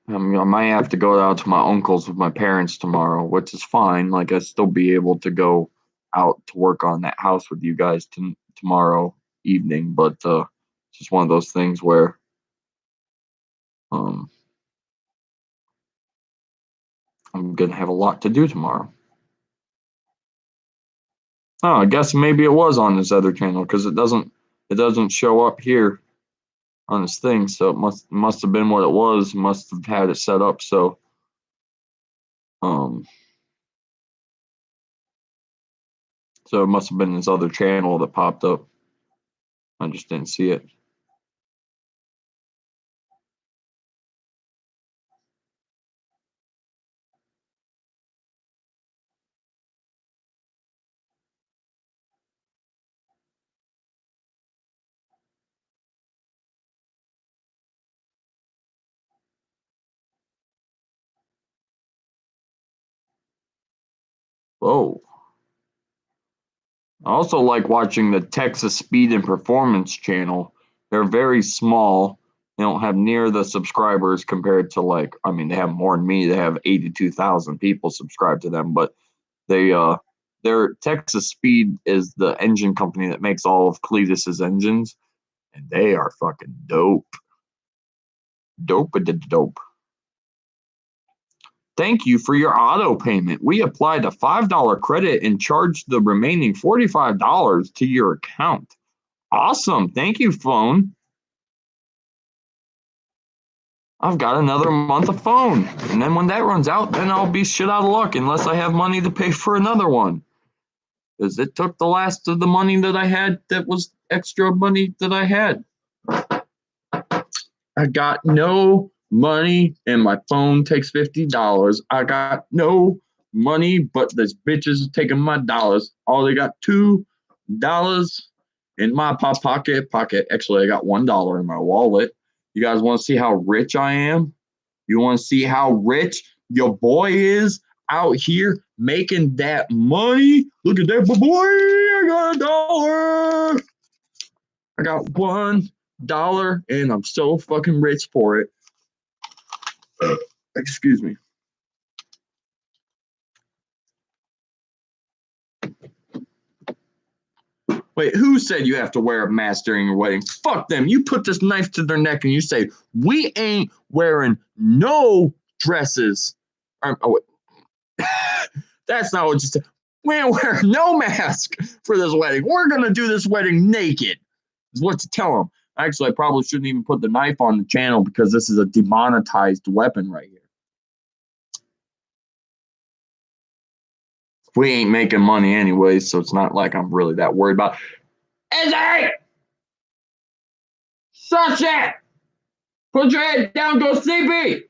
I might have to go out to my uncle's with my parents tomorrow, which is fine. Like I still be able to go out to work on that house with you guys tomorrow evening, but it's just one of those things where um I'm gonna have a lot to do tomorrow. Oh, I guess maybe it was on this other channel because it doesn't show up here on this thing, so it must have been what it was. Must have had it set up um so it must have been this other channel that popped up. I just didn't see it. Whoa. I also like watching the Texas Speed and Performance channel. They're very small. They don't have near the subscribers compared to like I mean they have more than me. They have 82,000 people subscribed to them, but they their Texas Speed is the engine company that makes all of Cletus's engines, and they are fucking dope. Dope a dope. Thank you for your auto payment. We applied a $5 credit and charged the remaining $45 to your account. Awesome. Thank you, phone. I've got another month of phone. And then when that runs out, then I'll be shit out of luck unless I have money to pay for another one. Because it took the last of the money that I had that was extra money that I had. I got no money and my phone takes $50. I got no money, but this bitch is taking my dollars. All they got $2 in my pocket. Actually, I got $1 in my wallet. You guys want to see how rich I am? You want to see how rich your boy is out here making that money? Look at that, boy! I got $1. I got $1 and I'm so fucking rich for it. Excuse me. Wait, who said you have to wear a mask during your wedding? Fuck them. You put this knife to their neck and you say, we ain't wearing no dresses. Oh, wait. That's not what you said. We ain't wearing no mask for this wedding. We're going to do this wedding naked, is what you tell them. Actually, I probably shouldn't even put the knife on the channel because this is a demonetized weapon right here. We ain't making money anyway, so it's not like I'm really that worried about. Izzy! Such it! Put your head down, go sleepy!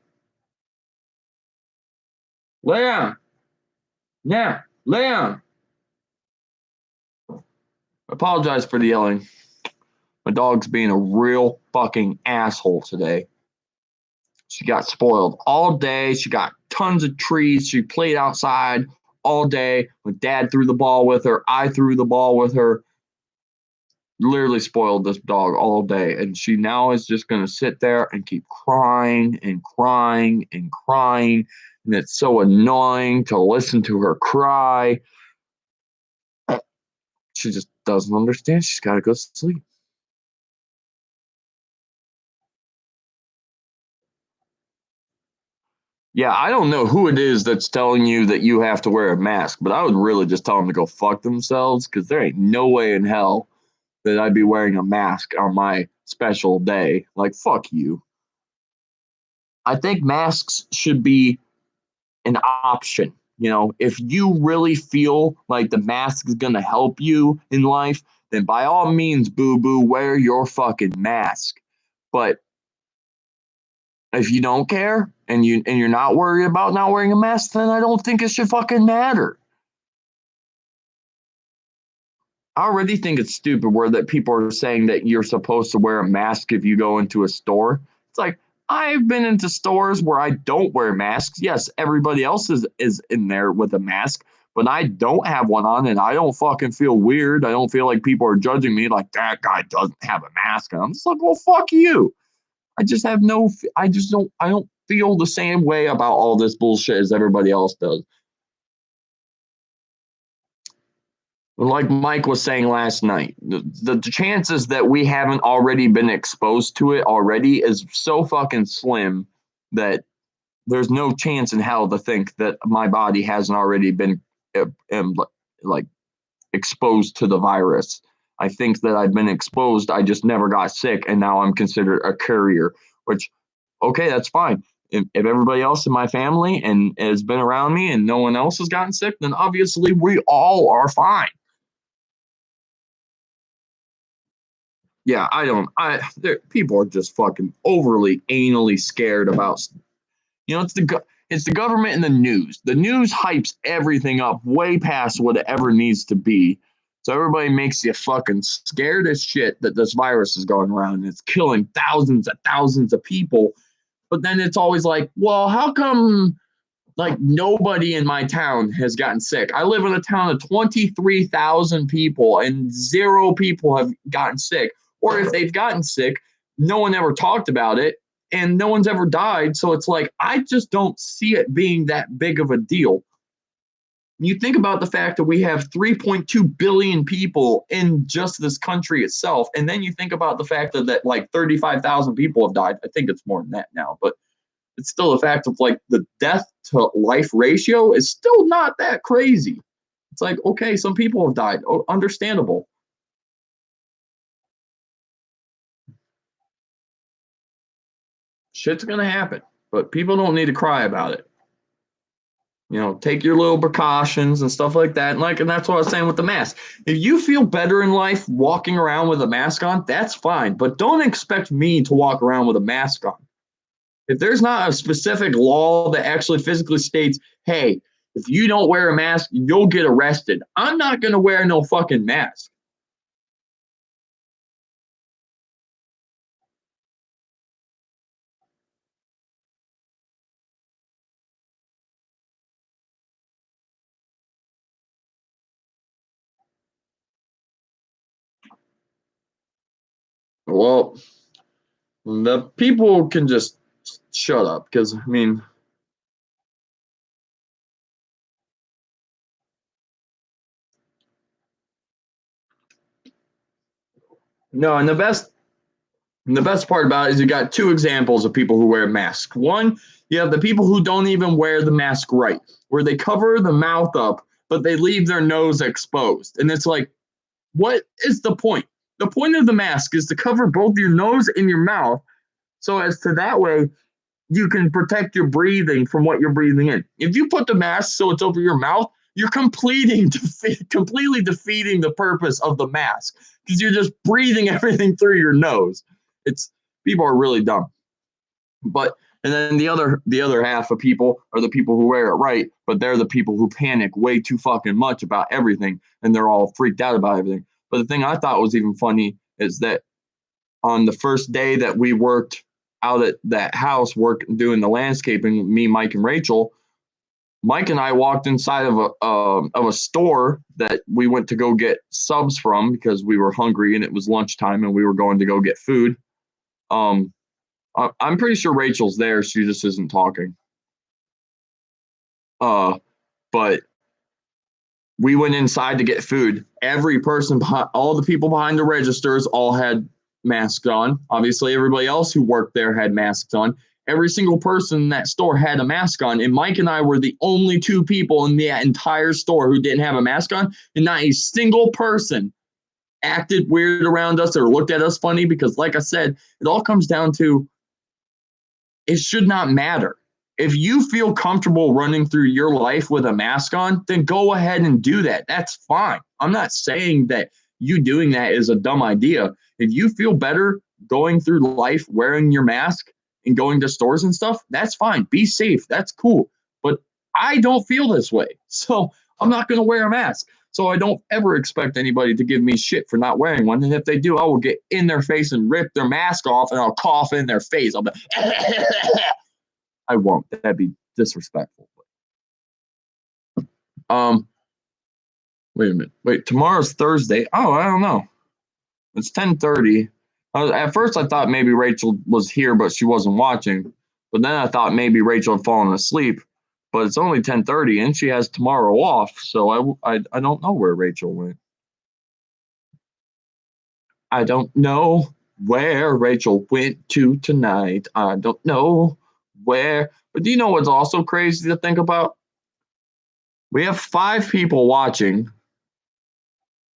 Lay down. Yeah, lay down. Apologize for the yelling. My dog's being a real fucking asshole today. She got spoiled all day. She got tons of treats. She played outside all day. When dad threw the ball with her, I threw the ball with her. Literally spoiled this dog all day. And she now is just going to sit there and keep crying and crying and crying. And it's so annoying to listen to her cry. She just doesn't understand. She's got to go to sleep. Yeah, I don't know who it is that's telling you that you have to wear a mask, but I would really just tell them to go fuck themselves because there ain't no way in hell that I'd be wearing a mask on my special day. Like, fuck you. I think masks should be an option. You know, if you really feel like the mask is going to help you in life, then by all means, boo boo, wear your fucking mask. But if you don't care and you're not worried about not wearing a mask, then I don't think it should fucking matter. I already think it's stupid where that people are saying that you're supposed to wear a mask if you go into a store. It's like I've been into stores where I don't wear masks. Yes, everybody else is in there with a mask, but I don't have one on and I don't fucking feel weird. I don't feel like people are judging me like that guy doesn't have a mask. And I'm just like, well, fuck you. I don't feel the same way about all this bullshit as everybody else does. Like Mike was saying last night, the chances that we haven't already been exposed to it already is so fucking slim that there's no chance in hell to think that my body hasn't already been like exposed to the virus. I think that I've been exposed. I just never got sick, and now I'm considered a courier. Which, okay, that's fine. If everybody else in my family and has been around me, and no one else has gotten sick, then obviously we all are fine. Yeah, I don't. People are just fucking overly anally scared about. It's the government and the news. The news hypes everything up way past what it ever needs to be. So everybody makes you fucking scared as shit that this virus is going around and it's killing thousands of people. But then it's always like, well, how come like nobody in my town has gotten sick? I live in a town of 23,000 people and zero people have gotten sick. Or if they've gotten sick, no one ever talked about it and no one's ever died. So it's like, I just don't see it being that big of a deal. You think about the fact that we have 3.2 billion people in just this country itself. And then you think about the fact that like 35,000 people have died. I think it's more than that now, but it's still a fact of like the death to life ratio is still not that crazy. It's like, okay, some people have died. Oh, understandable. Shit's going to happen, but people don't need to cry about it. You know, take your little precautions and stuff like that. And that's what I was saying with the mask. If you feel better in life walking around with a mask on, that's fine. But don't expect me to walk around with a mask on. If there's not a specific law that actually physically states, hey, if you don't wear a mask, you'll get arrested, I'm not going to wear no fucking mask. Well, the people can just shut up because, I mean, No, and the best part about it is you got two examples of people who wear masks. One, you have the people who don't even wear the mask right, where they cover the mouth up, but they leave their nose exposed. And it's like, what is the point? The point of the mask is to cover both your nose and your mouth so as to that way you can protect your breathing from what you're breathing in. If you put the mask so it's over your mouth, you're completely defeating the purpose of the mask because you're just breathing everything through your nose. It's people are really dumb. But and then the other half of people are the people who wear it right, but they're the people who panic way too fucking much about everything and they're all freaked out about everything. But the thing I thought was even funny is that on the first day that we worked out at that house, doing the landscaping, me, Mike, and Rachel, Mike and I walked inside of a store that we went to go get subs from because we were hungry and it was lunchtime and we were going to go get food. Um, I'm pretty sure Rachel's there. She just isn't talking. But we went inside to get food. Every person, all the people behind the registers, all had masks on. Obviously, everybody else who worked there had masks on. Every single person in that store had a mask on, and Mike and I were the only two people in the entire store who didn't have a mask on, and not a single person acted weird around us or looked at us funny because, like I said, it all comes down to it should not matter. If you feel comfortable running through your life with a mask on, then go ahead and do that. That's fine. I'm not saying that you doing that is a dumb idea. If you feel better going through life wearing your mask and going to stores and stuff, that's fine. Be safe. That's cool. But I don't feel this way. So I'm not going to wear a mask. So I don't ever expect anybody to give me shit for not wearing one. And if they do, I will get in their face and rip their mask off and I'll cough in their face. I'll be I won't. That'd be disrespectful. Um, wait a minute. Wait, tomorrow's Thursday. Oh, I don't know. It's 10:30. At first, I thought maybe Rachel was here, but she wasn't watching. But then I thought maybe Rachel had fallen asleep. But it's only 10:30, and she has tomorrow off. So I don't know where Rachel went. I don't know where Rachel went to tonight. I don't know where. But do you know what's also crazy to think about? We have 5 people watching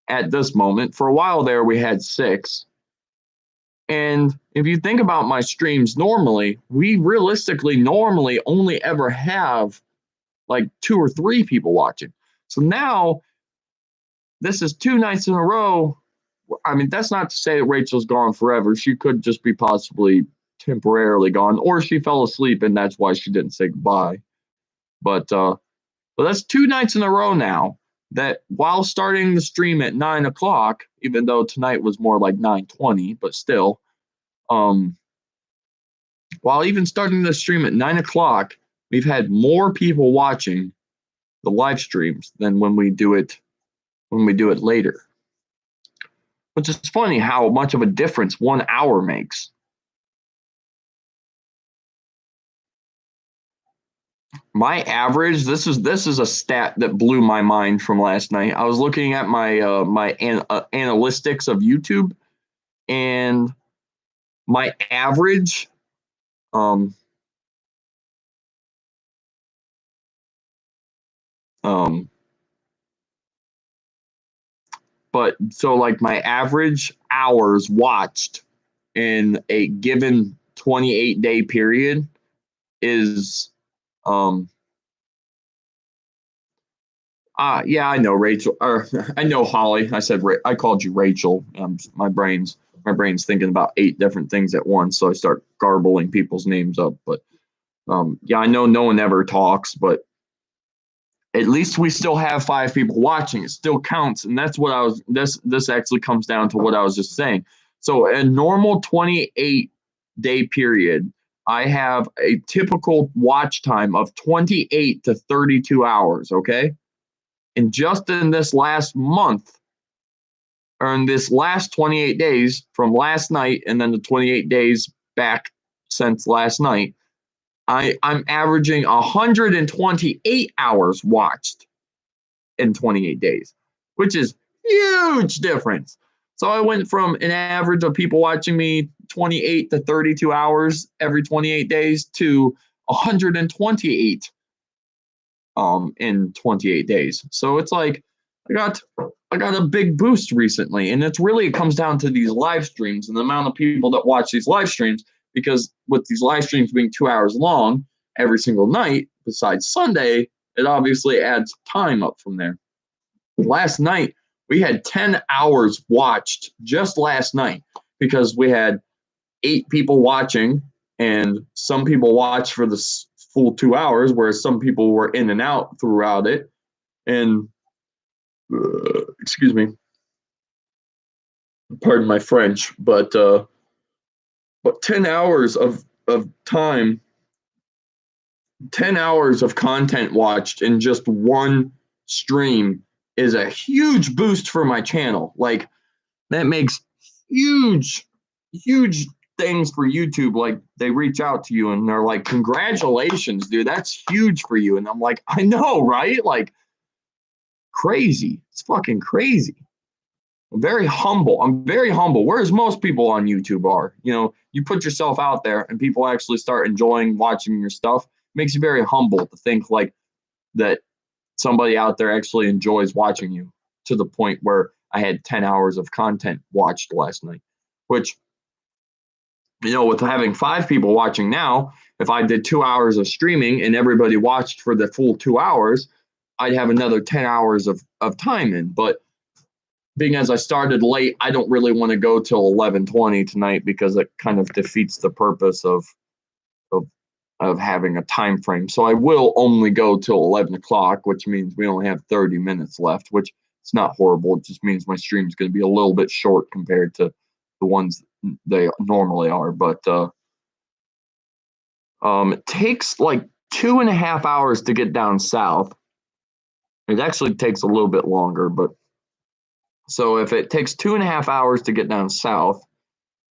at this moment. For a while there, we had 6. And if you think about my streams normally, we realistically normally only ever have like 2 or 3 people watching. So now this is 2 nights in a row. I mean, that's not to say that Rachel's gone forever. She could just be possibly temporarily gone, or she fell asleep and that's why she didn't say goodbye. But that's 2 nights in a row now that while starting the stream at 9 o'clock, even though tonight was more like 9:20, but still, while even starting the stream at 9 o'clock, we've had more people watching the live streams than when we do it later. Which is funny how much of a difference 1 hour makes. My average, this is a stat that blew my mind from last night. I was looking at my analytics of YouTube, and my average um but so like my average hours watched in a given 28-day period is yeah, I know Rachel, or I know Holly. I called you Rachel. My brain's thinking about 8 different things at once, so I start garbling people's names up. But yeah, I know no one ever talks, but at least we still have 5 people watching. It still counts, and that's what I was. This actually comes down to what I was just saying. So a normal 28-day period, I have a typical watch time of 28 to 32 hours. Okay. And just in this last month, or in this last 28 days from last night, and then the 28 days back since last night, I'm averaging 128 hours watched in 28 days, which is huge difference. So I went from an average of people watching me 28 to 32 hours every 28 days to 128 in 28 days. So it's like I got I got a big boost recently, and it comes down to these live streams and the amount of people that watch these live streams, because with these live streams being 2 hours long every single night besides Sunday, it obviously adds time up from there. Last night we had 10 hours watched just last night, because we had 8 people watching, and some people watched for the full 2 hours, whereas some people were in and out throughout it. And excuse me, pardon my French, but 10 hours of time, 10 hours of content watched in just one stream is a huge boost for my channel. Like, that makes huge, huge things for YouTube. Like, they reach out to you and they're like, congratulations, dude, that's huge for you. And I'm like, I know, right? Like, crazy. It's fucking crazy. I'm very humble. I'm very humble. Whereas most people on YouTube are. You put yourself out there and people actually start enjoying watching your stuff. It makes you very humble to think like that somebody out there actually enjoys watching you, to the point where I had 10 hours of content watched last night, which, with having 5 people watching now, if I did 2 hours of streaming and everybody watched for the full 2 hours, I'd have another 10 hours of time in. But being as I started late, I don't really want to go till 11:20 tonight, because it kind of defeats the purpose of of having a time frame. So I will only go till 11 o'clock, which means we only have 30 minutes left, which it's not horrible. It just means my stream is going to be a little bit short compared to the ones they normally are. But it takes like 2.5 hours to get down south. It actually takes a little bit longer, but so if it takes 2.5 hours to get down south,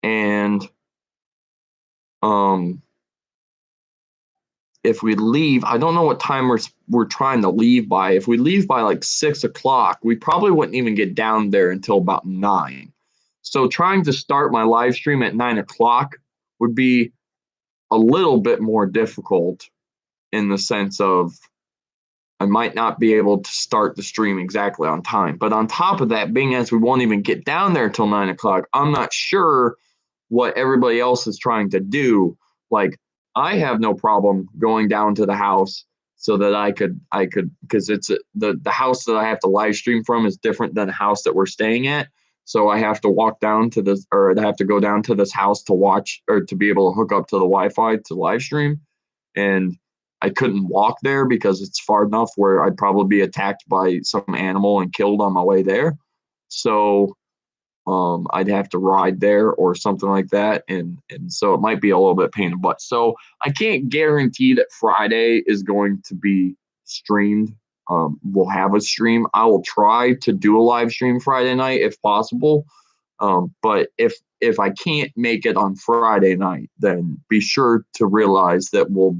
and if we leave, I don't know what time we're trying to leave by. If we leave by like 6 o'clock, we probably wouldn't even get down there until about 9. So trying to start my live stream at 9 o'clock would be a little bit more difficult, in the sense of I might not be able to start the stream exactly on time. But on top of that, being as we won't even get down there until 9 o'clock, I'm not sure what everybody else is trying to do. Like, I have no problem going down to the house so that I could, because it's the house that I have to live stream from is different than the house that we're staying at. So I have to walk down to this, or I have to go down to this house to watch, or to be able to hook up to the Wi-Fi to live stream. And I couldn't walk there because it's far enough where I'd probably be attacked by some animal and killed on my way there. So I'd have to ride there or something like that, and so it might be a little bit pain in the butt. So I can't guarantee that Friday is going to be streamed. We'll have a stream. I will try to do a live stream Friday night if possible. But if I can't make it on Friday night, then be sure to realize that we'll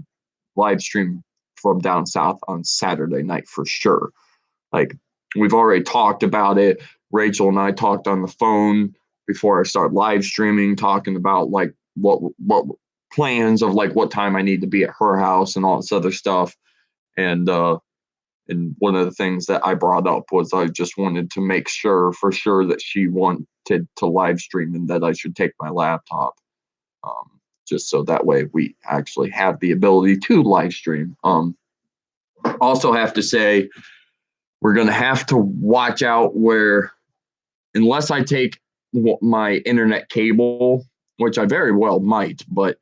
live stream from down south on Saturday night for sure. Like, we've already talked about it. Rachel and I talked on the phone before I start live streaming, talking about like what plans of like what time I need to be at her house and all this other stuff. And one of the things that I brought up was I just wanted to make sure for sure that she wanted to live stream, and that I should take my laptop, just so that way we actually have the ability to live stream. Also have to say, we're going to have to watch out where, unless I take my internet cable, which I very well might, but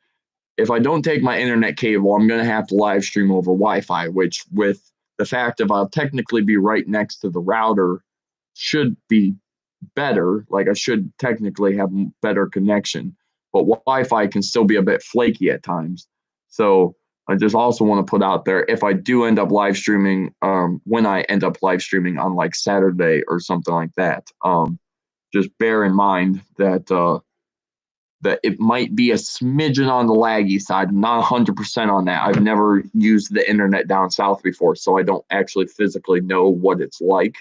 if I don't take my internet cable, I'm going to have to live stream over Wi-Fi, which, with the fact of I'll technically be right next to the router, should be better. Like, I should technically have better connection, but Wi-Fi can still be a bit flaky at times. So I just also want to put out there, if I do end up live streaming, when I end up live streaming on like Saturday or something like that, just bear in mind that that it might be a smidgen on the laggy side. I'm not 100% on that. I've never used the internet down south before, so I don't actually physically know what it's like.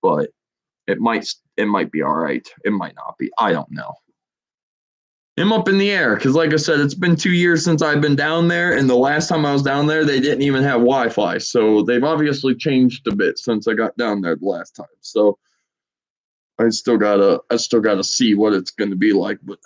But It might be all right. It might not be. I don't know. I'm up in the air because, like I said, it's been 2 years since I've been down there, and the last time I was down there, they didn't even have Wi-Fi. So they've obviously changed a bit since I got down there the last time. So I still gotta see what it's going to be like. But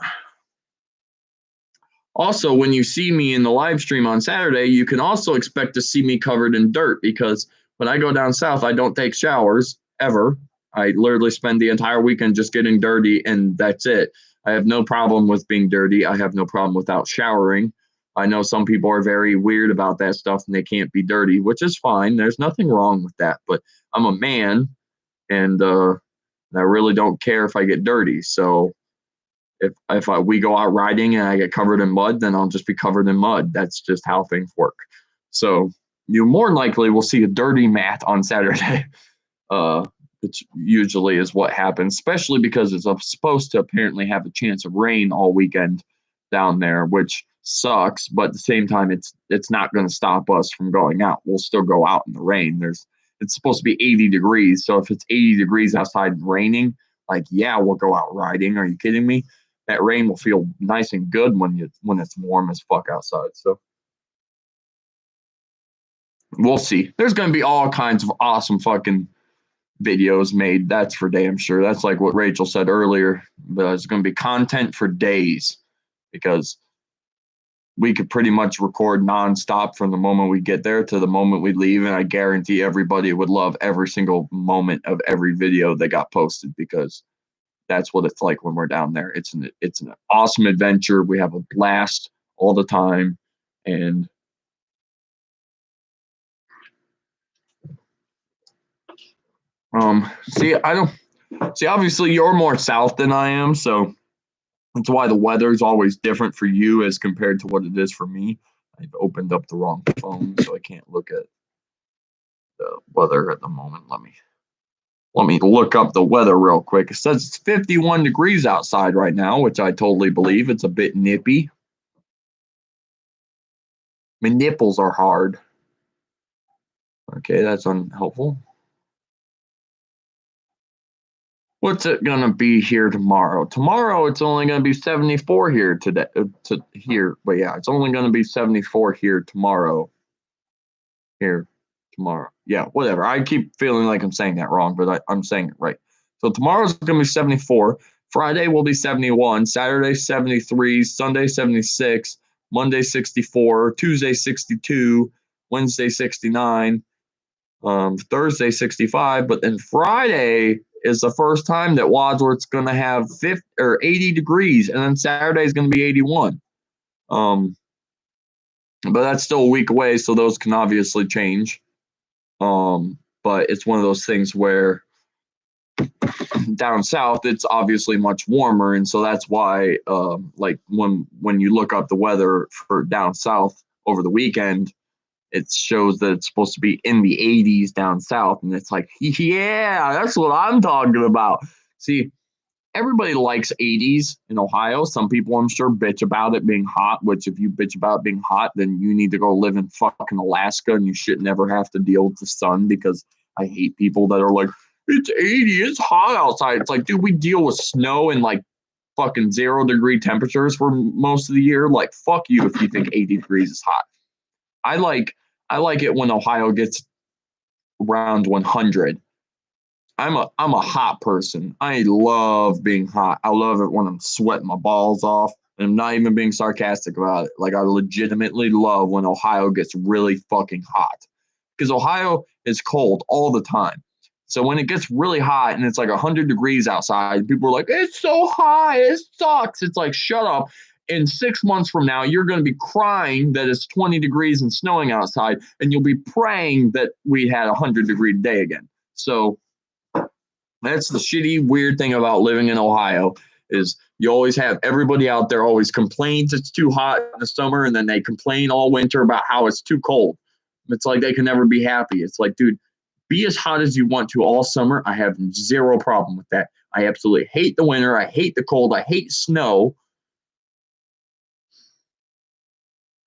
also, when you see me in the live stream on Saturday, you can also expect to see me covered in dirt because when I go down south, I don't take showers ever. I literally spend the entire weekend just getting dirty, and that's it. I have no problem with being dirty. I have no problem without showering. I know some people are very weird about that stuff and they can't be dirty, which is fine. There's nothing wrong with that. But I'm a man, and I really don't care if I get dirty. So we go out riding and I get covered in mud, then I'll just be covered in mud. That's just how things work. So you more than likely will see a dirty mat on Saturday. Which usually is what happens, especially because it's supposed to apparently have a chance of rain all weekend down there, which sucks. But at the same time, it's not going to stop us from going out. We'll still go out in the rain. It's supposed to be 80 degrees, so if it's 80 degrees outside and raining, like yeah, we'll go out riding. Are you kidding me? That rain will feel nice and good when it's warm as fuck outside. So we'll see. There's going to be all kinds of awesome fucking videos made. That's for damn sure. That's like what Rachel said earlier. But it's going to be content for days because we could pretty much record nonstop from the moment we get there to the moment we leave. And I guarantee everybody would love every single moment of every video that got posted because that's what it's like when we're down there. It's an awesome adventure. We have a blast all the time. And obviously you're more south than I am, so that's why the weather is always different for you as compared to what it is for me. I've opened up the wrong phone, so I can't look at the weather at the moment. Let me look up the weather real quick. It says it's 51 degrees outside right now, which I totally believe. It's a bit nippy. My nipples are hard. Okay, that's unhelpful. What's it gonna be here tomorrow? Tomorrow it's only gonna be 74 here today. But yeah, it's only gonna be 74 here tomorrow. Here tomorrow. Yeah, whatever. I keep feeling like I'm saying that wrong, but I'm saying it right. So tomorrow's gonna be 74. Friday will be 71. Saturday 73. Sunday 76. Monday 64. Tuesday 62. Wednesday 69. Thursday 65, but then Friday is the first time that Wadsworth's going to have 50 or 80 degrees, and then Saturday is going to be 81. But that's still a week away, so those can obviously change. But it's one of those things where down south it's obviously much warmer, and so that's why, like when you look up the weather for down south over the weekend, it shows that it's supposed to be in the 80s down south. And it's like, yeah, that's what I'm talking about. See, everybody likes 80s in Ohio. Some people, I'm sure, bitch about it being hot, which if you bitch about being hot, then you need to go live in fucking Alaska and you should never have to deal with the sun because I hate people that are like, it's 80, it's hot outside. It's like, dude, we deal with snow and like fucking 0-degree temperatures for most of the year. Like, fuck you if you think 80 degrees is hot. I like it when Ohio gets around 100. I'm a hot person. I love being hot. I love it when I'm sweating my balls off. And I'm not even being sarcastic about it. Like I legitimately love when Ohio gets really fucking hot. Because Ohio is cold all the time. So when it gets really hot and it's like 100 degrees outside, people are like, it's so hot, it sucks. It's like, shut up. In 6 months from now, you're going to be crying that it's 20 degrees and snowing outside, and you'll be praying that we had a 100-degree day again. So that's the shitty, weird thing about living in Ohio is you always have everybody out there always complains it's too hot in the summer, and then they complain all winter about how it's too cold. It's like they can never be happy. It's like, dude, be as hot as you want to all summer. I have zero problem with that. I absolutely hate the winter. I hate the cold. I hate snow.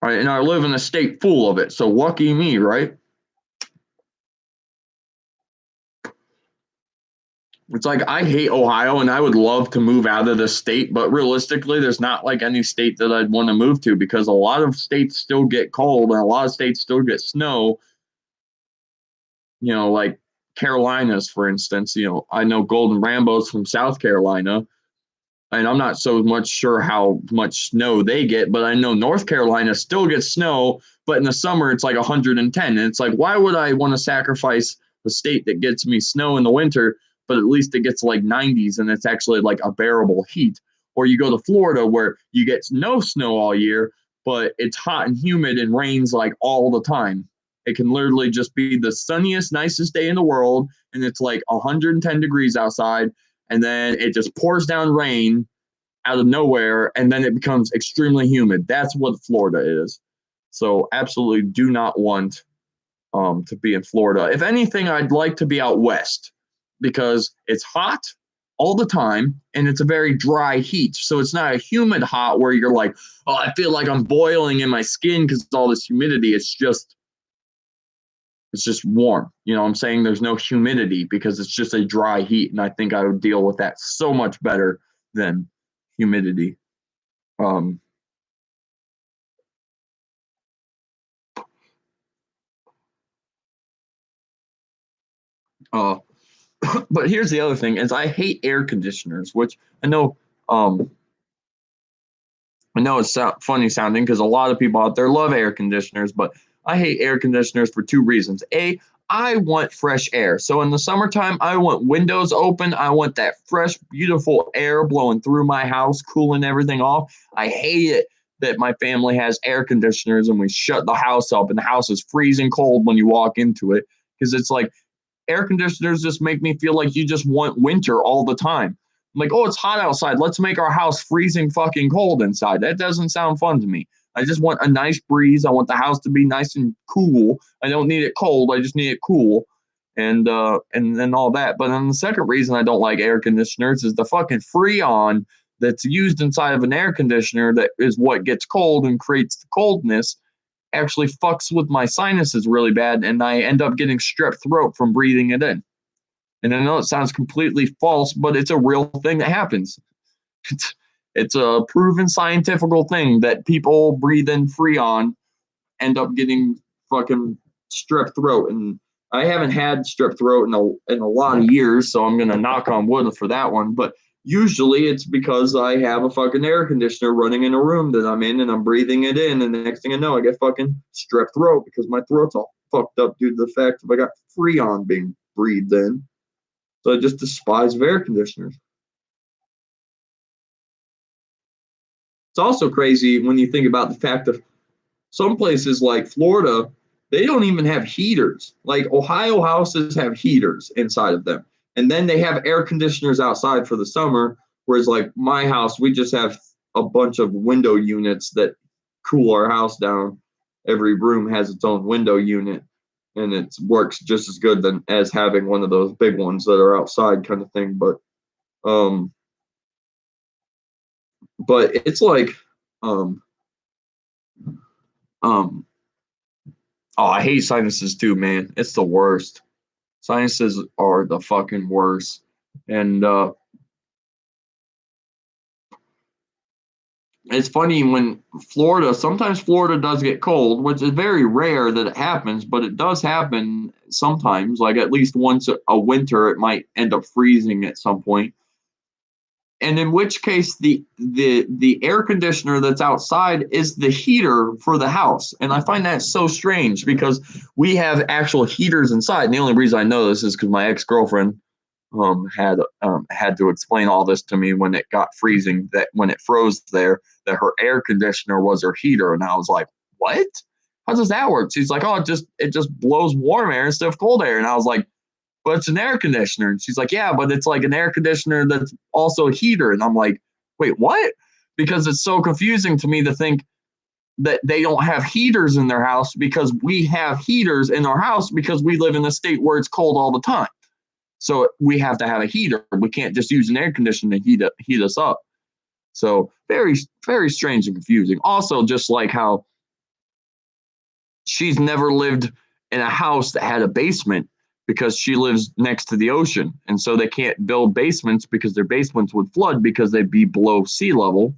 All right, and I live in a state full of it, so lucky me, right? It's like I hate Ohio and I would love to move out of the state, but realistically, there's not like any state that I'd want to move to because a lot of states still get cold and a lot of states still get snow. Like Carolinas, for instance. I know Golden Rambo's from South Carolina, and I'm not so much sure how much snow they get, but I know North Carolina still gets snow, but in the summer it's like 110. And it's like, why would I want to sacrifice a state that gets me snow in the winter, but at least it gets like 90s and it's actually like a bearable heat? Or you go to Florida where you get no snow all year, but it's hot and humid and rains like all the time. It can literally just be the sunniest, nicest day in the world, and it's like 110 degrees outside, and then it just pours down rain out of nowhere, and then it becomes extremely humid. That's what Florida is. So absolutely do not want to be in Florida. If anything, I'd like to be out west because it's hot all the time and it's a very dry heat. So it's not a humid hot where you're like, oh, I feel like I'm boiling in my skin because all this humidity. It's just warm. I'm saying there's no humidity because it's just a dry heat. And I think I would deal with that so much better than humidity. Um, uh, but here's the other thing is I hate air conditioners, which um, I know it's funny sounding because a lot of people out there love air conditioners, but I hate air conditioners for two reasons. A, I want fresh air. So in the summertime, I want windows open. I want that fresh, beautiful air blowing through my house, cooling everything off. I hate it that my family has air conditioners and we shut the house up and the house is freezing cold when you walk into it because it's like air conditioners just make me feel like you just want winter all the time. I'm like, oh, it's hot outside. Let's make our house freezing fucking cold inside. That doesn't sound fun to me. I just want a nice breeze. I want the house to be nice and cool. I don't need it cold. I just need it cool. And then all that. But then the second reason I don't like air conditioners is the fucking freon that's used inside of an air conditioner that is what gets cold and creates the coldness actually fucks with my sinuses really bad, and I end up getting strep throat from breathing it in. And I know it sounds completely false, but it's a real thing that happens. It's a proven scientific thing that people breathe in Freon end up getting fucking strep throat. And I haven't had strep throat in a lot of years, so I'm gonna knock on wood for that one. But usually it's because I have a fucking air conditioner running in a room that I'm in and I'm breathing it in, and the next thing I know, I get fucking strep throat because my throat's all fucked up due to the fact that I got Freon being breathed in. So I just despise air conditioners. It's also crazy when you think about the fact of some places like Florida, they don't even have heaters. Like Ohio houses have heaters inside of them. And then they have air conditioners outside for the summer. Whereas, like my house, we just have a bunch of window units that cool our house down. Every room has its own window unit, and it works just as good as having one of those big ones that are outside kind of thing. Um, but it's like, um, um, oh, I hate sinuses too, man. It's the worst. Sinuses are the fucking worst. And it's funny when sometimes Florida does get cold, which is very rare that it happens, but it does happen sometimes. Like at least once a winter, it might end up freezing at some point. And in which case the air conditioner that's outside is the heater for the house. And I find that so strange because we have actual heaters inside. And the only reason I know this is because my ex-girlfriend had to explain all this to me when it got freezing, that when it froze there, that her air conditioner was her heater. And I was like, what? How does that work? She's like, oh, it just blows warm air instead of cold air. And I was like, but it's an air conditioner. And she's like, yeah, but it's like an air conditioner that's also a heater. And I'm like, wait, what? Because it's so confusing to me to think that they don't have heaters in their house because we have heaters in our house because we live in a state where it's cold all the time. So we have to have a heater. We can't just use an air conditioner to heat us up. So very, very strange and confusing. Also, just like how she's never lived in a house that had a basement. because she lives next to the ocean. And so they can't build basements because their basements would flood because they'd be below sea level.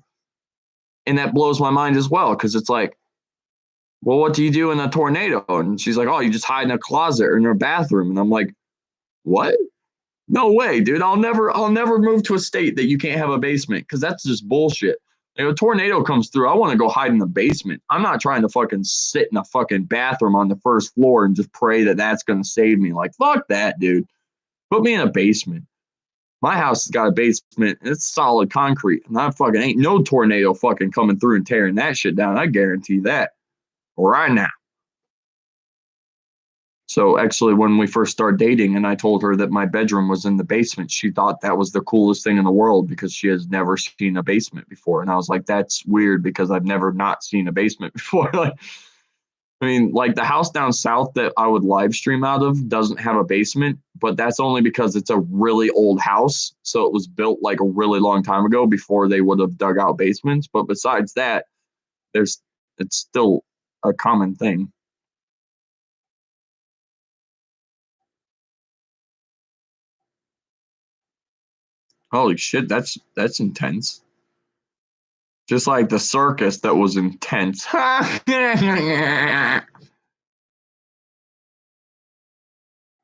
And that blows my mind as well because it's like, well, what do you do in a tornado? And she's like, oh, you just hide in a closet or in her bathroom. And I'm like, what? No way, dude. I'll never move to a state that you can't have a basement because that's just bullshit. If a tornado comes through, I want to go hide in the basement. I'm not trying to fucking sit in a fucking bathroom on the first floor and just pray that that's going to save me. Like, fuck that, dude. Put me in a basement. My house has got a basement. It's solid concrete. And I fucking ain't no tornado fucking coming through and tearing that shit down. I guarantee that right now. So actually, when we first started dating and I told her that my bedroom was in the basement, she thought that was the coolest thing in the world because she has never seen a basement before. And I was like, that's weird because I've never not seen a basement before. Like, I mean, like the house down south that I would live stream out of doesn't have a basement, but that's only because it's a really old house. So it was built like a really long time ago before they would have dug out basements. But besides that, there's it's still a common thing. Holy shit, that's intense. Just like the circus that was intense.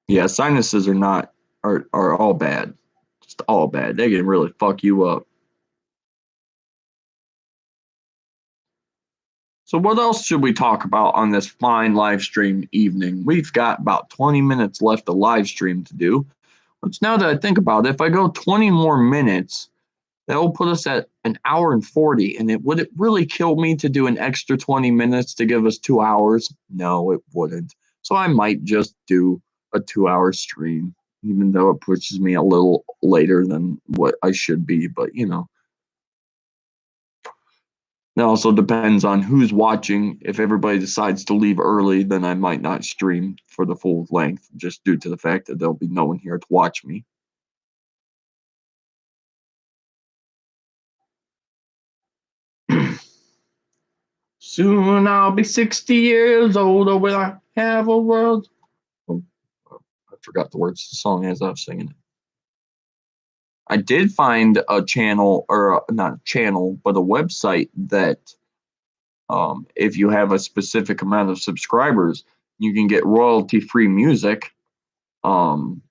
Yeah, sinuses are not are all bad. Just all bad. They can really fuck you up. So what else should we talk about on this fine live stream evening? We've got about 20 minutes left of live stream to do. Which now that I think about it, if I go 20 more minutes, that will put us at an hour and 40. And would it really kill me to do an extra 20 minutes to give us 2 hours? No, it wouldn't. So I might just do a 2 hour stream, even though it pushes me a little later than what I should be. But, it also depends on who's watching. If everybody decides to leave early, then I might not stream for the full length, just due to the fact that there'll be no one here to watch me. Soon I'll be 60 years older when I have a world. Oh, I forgot the words to the song as I was singing it. I did find a channel, or not a channel, but a website that, if you have a specific amount of subscribers, you can get royalty-free music, um,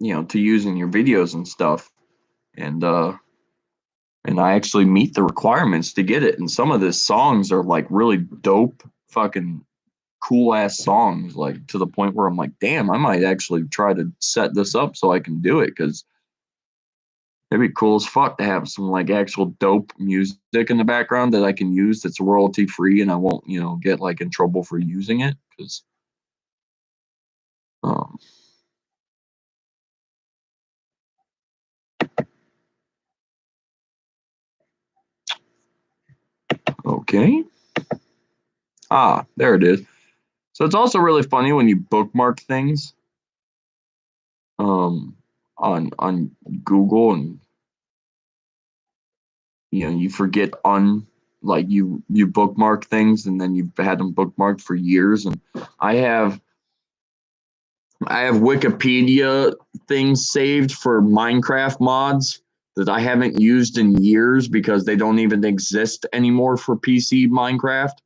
to use in your videos and stuff. And I actually meet the requirements to get it. And some of the songs are like really dope, fucking cool ass songs, like to the point where I'm like, damn, I might actually try to set this up so I can do it because it'd be cool as fuck to have some like actual dope music in the background that I can use that's royalty free and I won't, get like in trouble for using it because um okay. There it is. So it's also really funny when you bookmark things um on Google and you forget like you bookmark things and then you've had them bookmarked for years. And I have I have Wikipedia things saved for Minecraft mods that I haven't used in years because they don't even exist anymore for PC Minecraft,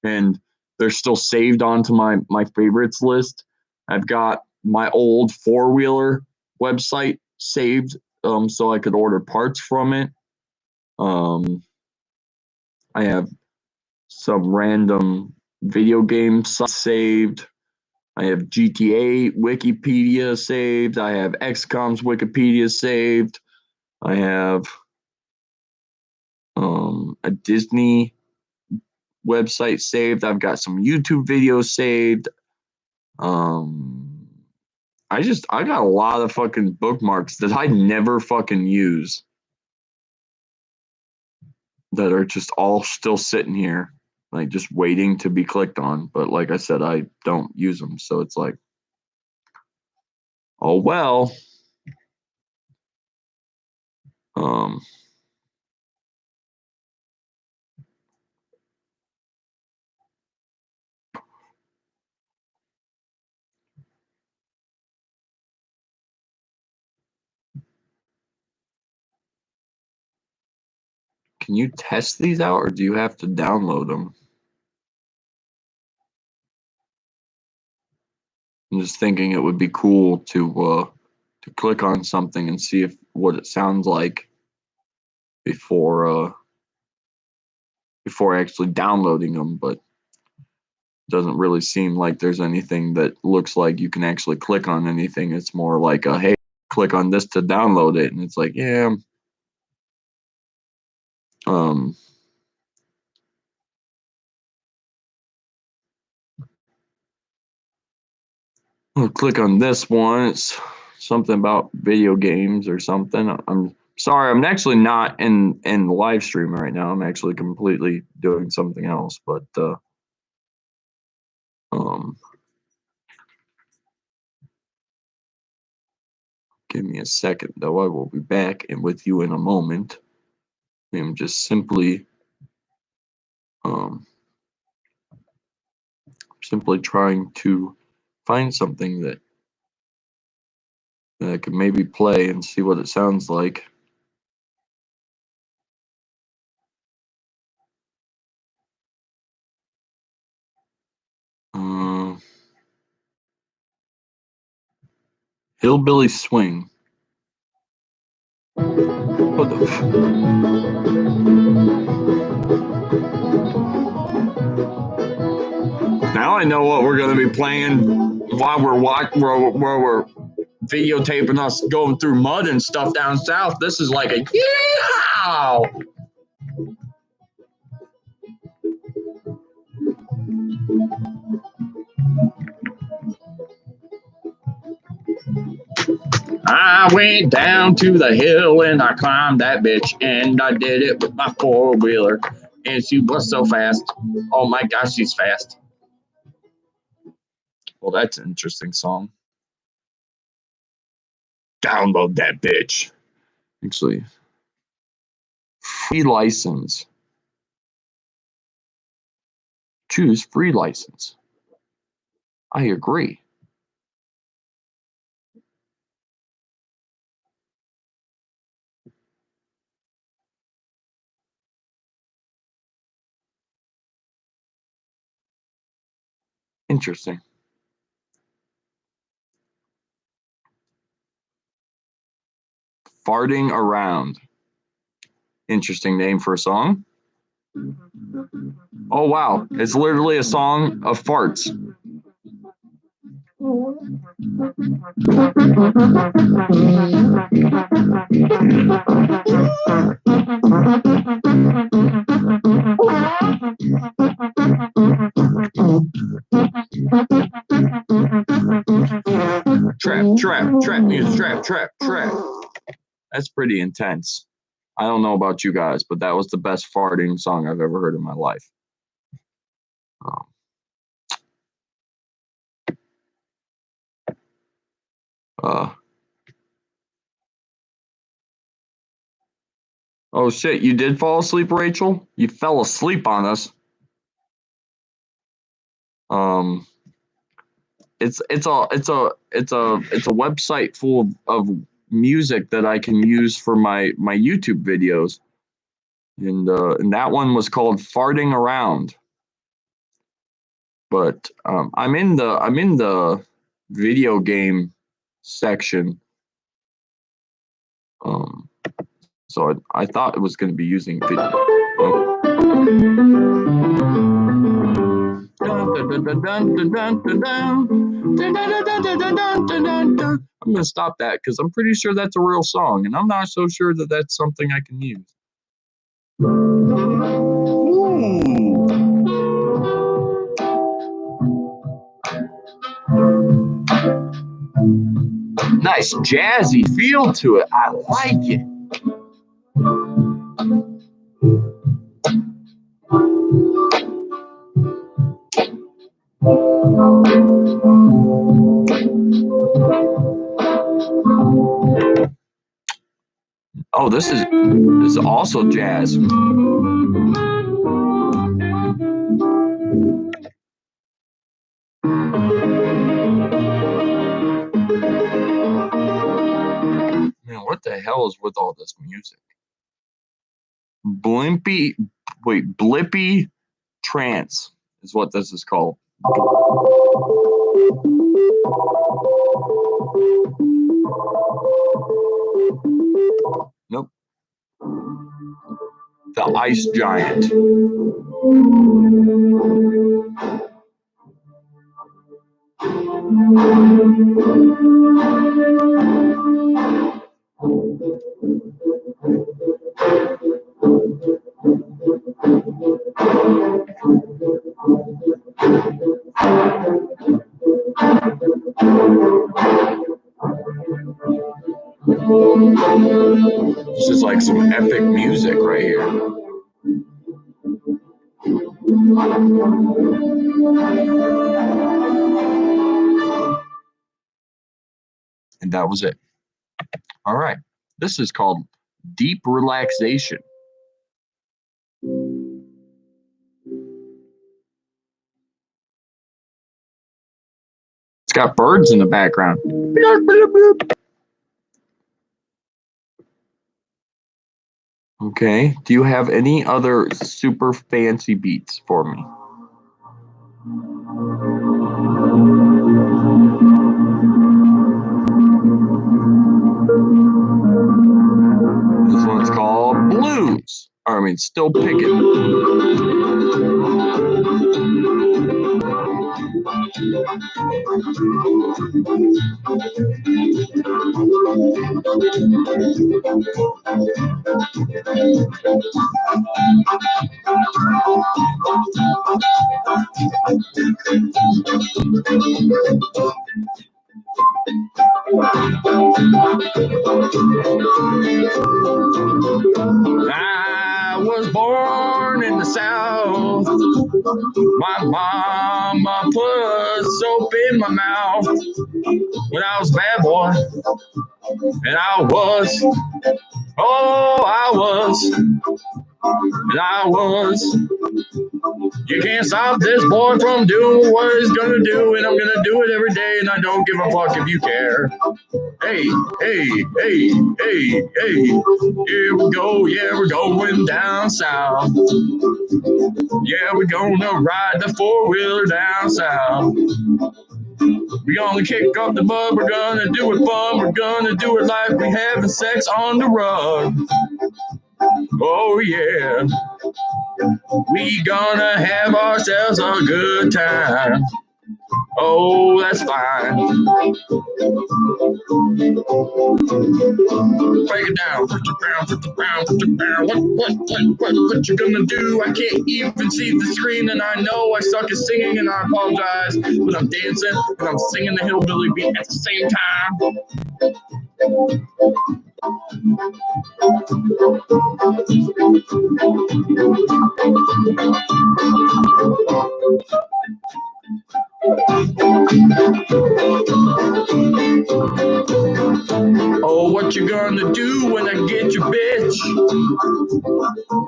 and they're still saved onto my favorites list. I've got my old four wheeler website saved, so I could order parts from it. Um, I have some random video game sites saved. I have GTA Wikipedia saved. I have XCOM's Wikipedia saved. I have a Disney website saved. I've got some YouTube videos saved. Um, I got a lot of fucking bookmarks that I never fucking use that are just all still sitting here, like just waiting to be clicked on. But like I said, I don't use them, so it's like, oh well. Um, Can you test these out, or do you have to download them? I'm just thinking it would be cool to click on something and see what it sounds like before actually downloading them, but it doesn't really seem like there's anything that looks like you can actually click on anything. It's more like hey, click on this to download it, and it's like, yeah. I'll click on this one. It's something about video games or something. I'm sorry, I'm actually not in the live stream right now. I'm actually completely doing something else, but give me a second though. I will be back and with you in a moment. I'm just simply trying to find something that I could maybe play and see what it sounds like. Hillbilly Swing. What the Now I know what we're going to be playing while we're videotaping us going through mud and stuff down south. This is like a yeehaw! I went down to the hill and I climbed that bitch, and I did it with my four-wheeler, and she was so fast. Oh my gosh, she's fast. Well, that's an interesting song. Download that bitch. Actually, free license. Choose free license. I agree. Interesting. Farting Around. Interesting name for a song. Oh, wow. It's literally a song of farts. Trap. That's pretty intense. I don't know about you guys, but that was the best farting song I've ever heard in my life. Oh shit, you did fall asleep, Rachel? You fell asleep on us. It's a website full of music that I can use for my YouTube videos. And that one was called Farting Around. But I'm in the video game section. So I thought it was going to be using video. I'm going to stop that because I'm pretty sure that's a real song, and I'm not so sure that that's something I can use. Nice jazzy feel to it. I like it. Oh, this is also jazz. Man, what the hell is with all this music? Blippy trance is what this is called. Nope. The Ice Giant. This is like some epic music right here. And that was it. All right. This is called Deep Relaxation. It's got birds in the background. Okay. Do you have any other super fancy beats for me? This one's called Blues. Still Picking. I was born in the South. My mama put soap in my mouth when I was a bad boy. And I was. You can't stop this boy from doing what he's gonna do, and I'm gonna do it every day, and I don't give a fuck if you care. Hey, here we go, yeah, we're going down south. Yeah, we're gonna ride the four-wheeler down south. We're gonna kick up the butt, we're gonna do it fun, we're gonna do it like we having sex on the rug. Oh yeah, we gonna have ourselves a good time. Oh, that's fine. Break it down. What you gonna do? I can't even see the screen, and I know I suck at singing, and I apologize. But I'm dancing, and I'm singing the hillbilly beat at the same time. Oh, what you gonna do when I get your bitch?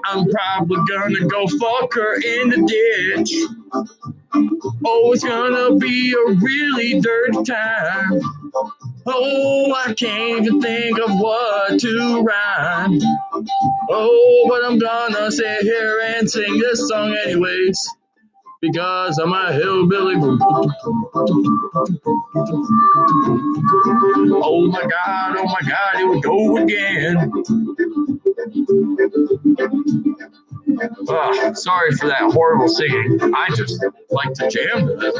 I'm probably gonna go fuck her in the ditch. Oh, it's gonna be a really dirty time. Oh, I can't even think of what to rhyme. Oh, but I'm gonna sit here and sing this song anyways, because I'm a hillbilly. Oh my God, here we go again. Sorry for that horrible singing. I just like to jam to it.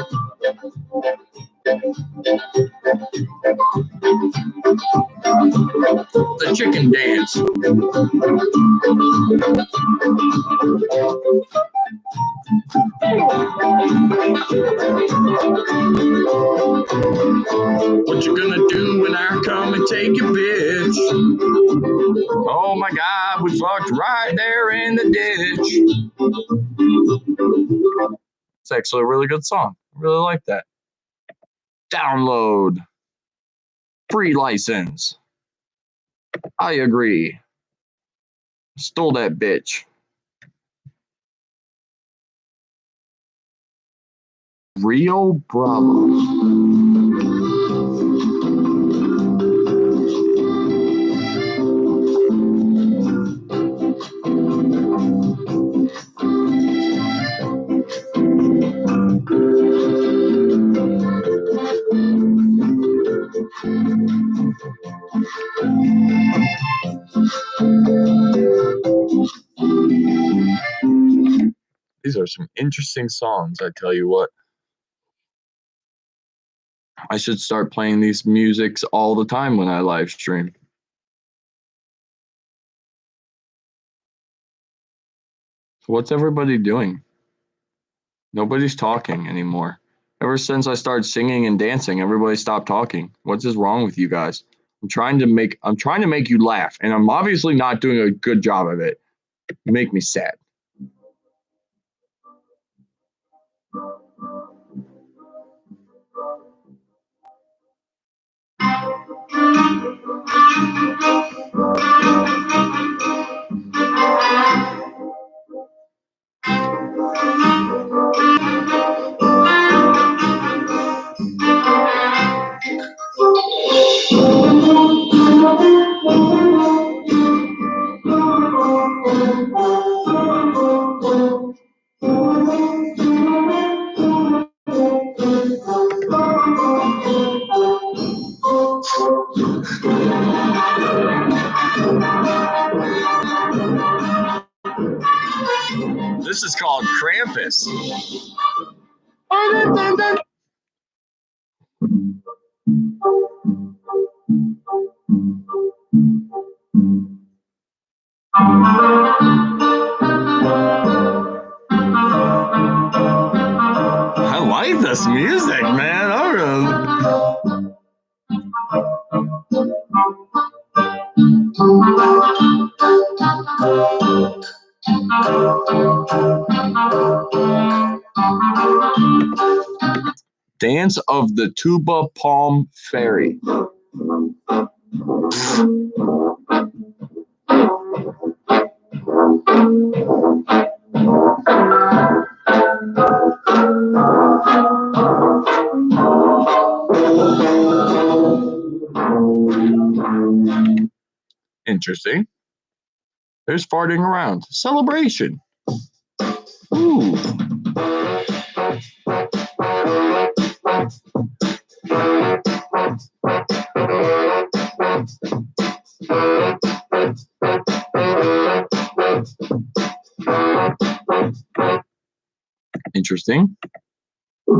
The chicken dance. What you gonna do when I come and take your bitch? Oh my God, we fucked right there in the ditch. It's actually a really good song. I really like that. Download. Free license. I agree. Stole that bitch. Rio Bravo. some interesting songs, I tell you what. I should start playing these musics all the time when I live stream. What's everybody doing? Nobody's talking anymore. Ever since I started singing and dancing, everybody stopped talking. What is wrong with you guys? I'm trying to make you laugh, and I'm obviously not doing a good job of it. You make me sad. This is called Krampus. I like this music, man. I really... Dance of the Tuba Palm Fairy. Interesting. There's farting around. Celebration. Ooh. Interesting. Ooh,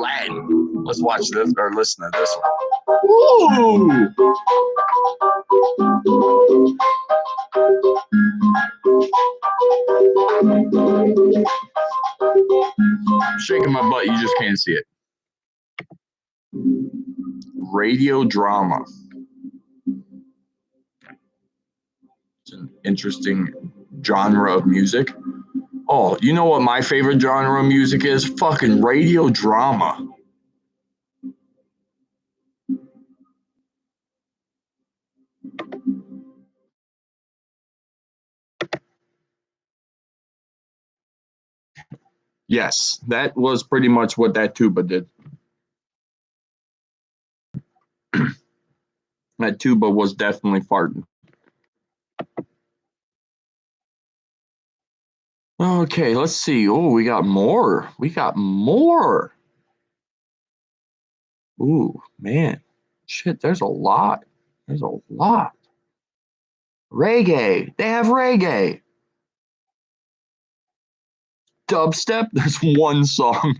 Latin. Let's watch this or listen to this one. Ooh. I'm shaking my butt. You just can't see it. Radio drama. It's an interesting genre of music. Oh, you know what my favorite genre of music is? Fucking radio drama. Yes, that was pretty much what that tuba did. That tuba was definitely farting. Okay, let's see. Oh, we got more. We got more. Ooh, man. Shit, there's a lot. There's a lot. Reggae. They have reggae. Dubstep. There's one song.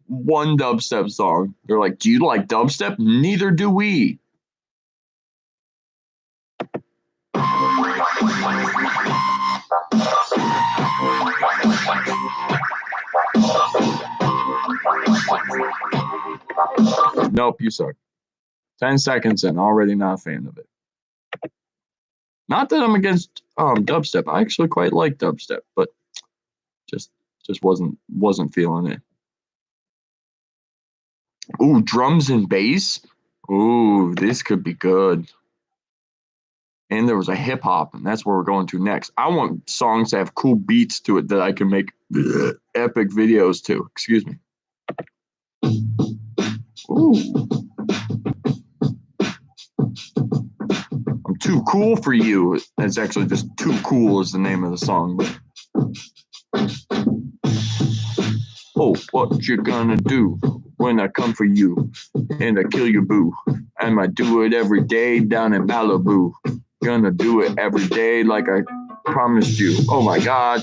One dubstep song. They're like, do you like dubstep? Neither do we. Nope, you suck. 10 seconds in, already not a fan of it. Not that I'm against dubstep. I actually quite like dubstep, but just wasn't feeling it. Ooh, drums and bass. Ooh, this could be good. And there was a hip hop, and that's where we're going to next. I want songs that have cool beats to it that I can make epic videos to. Excuse me. Ooh. I'm Too Cool for You. It's actually just Too Cool is the name of the song. But oh, what you gonna do? when I come for you and I kill your boo. I'ma do it every day down in Malibu. Gonna do it every day like I promised you. Oh my God,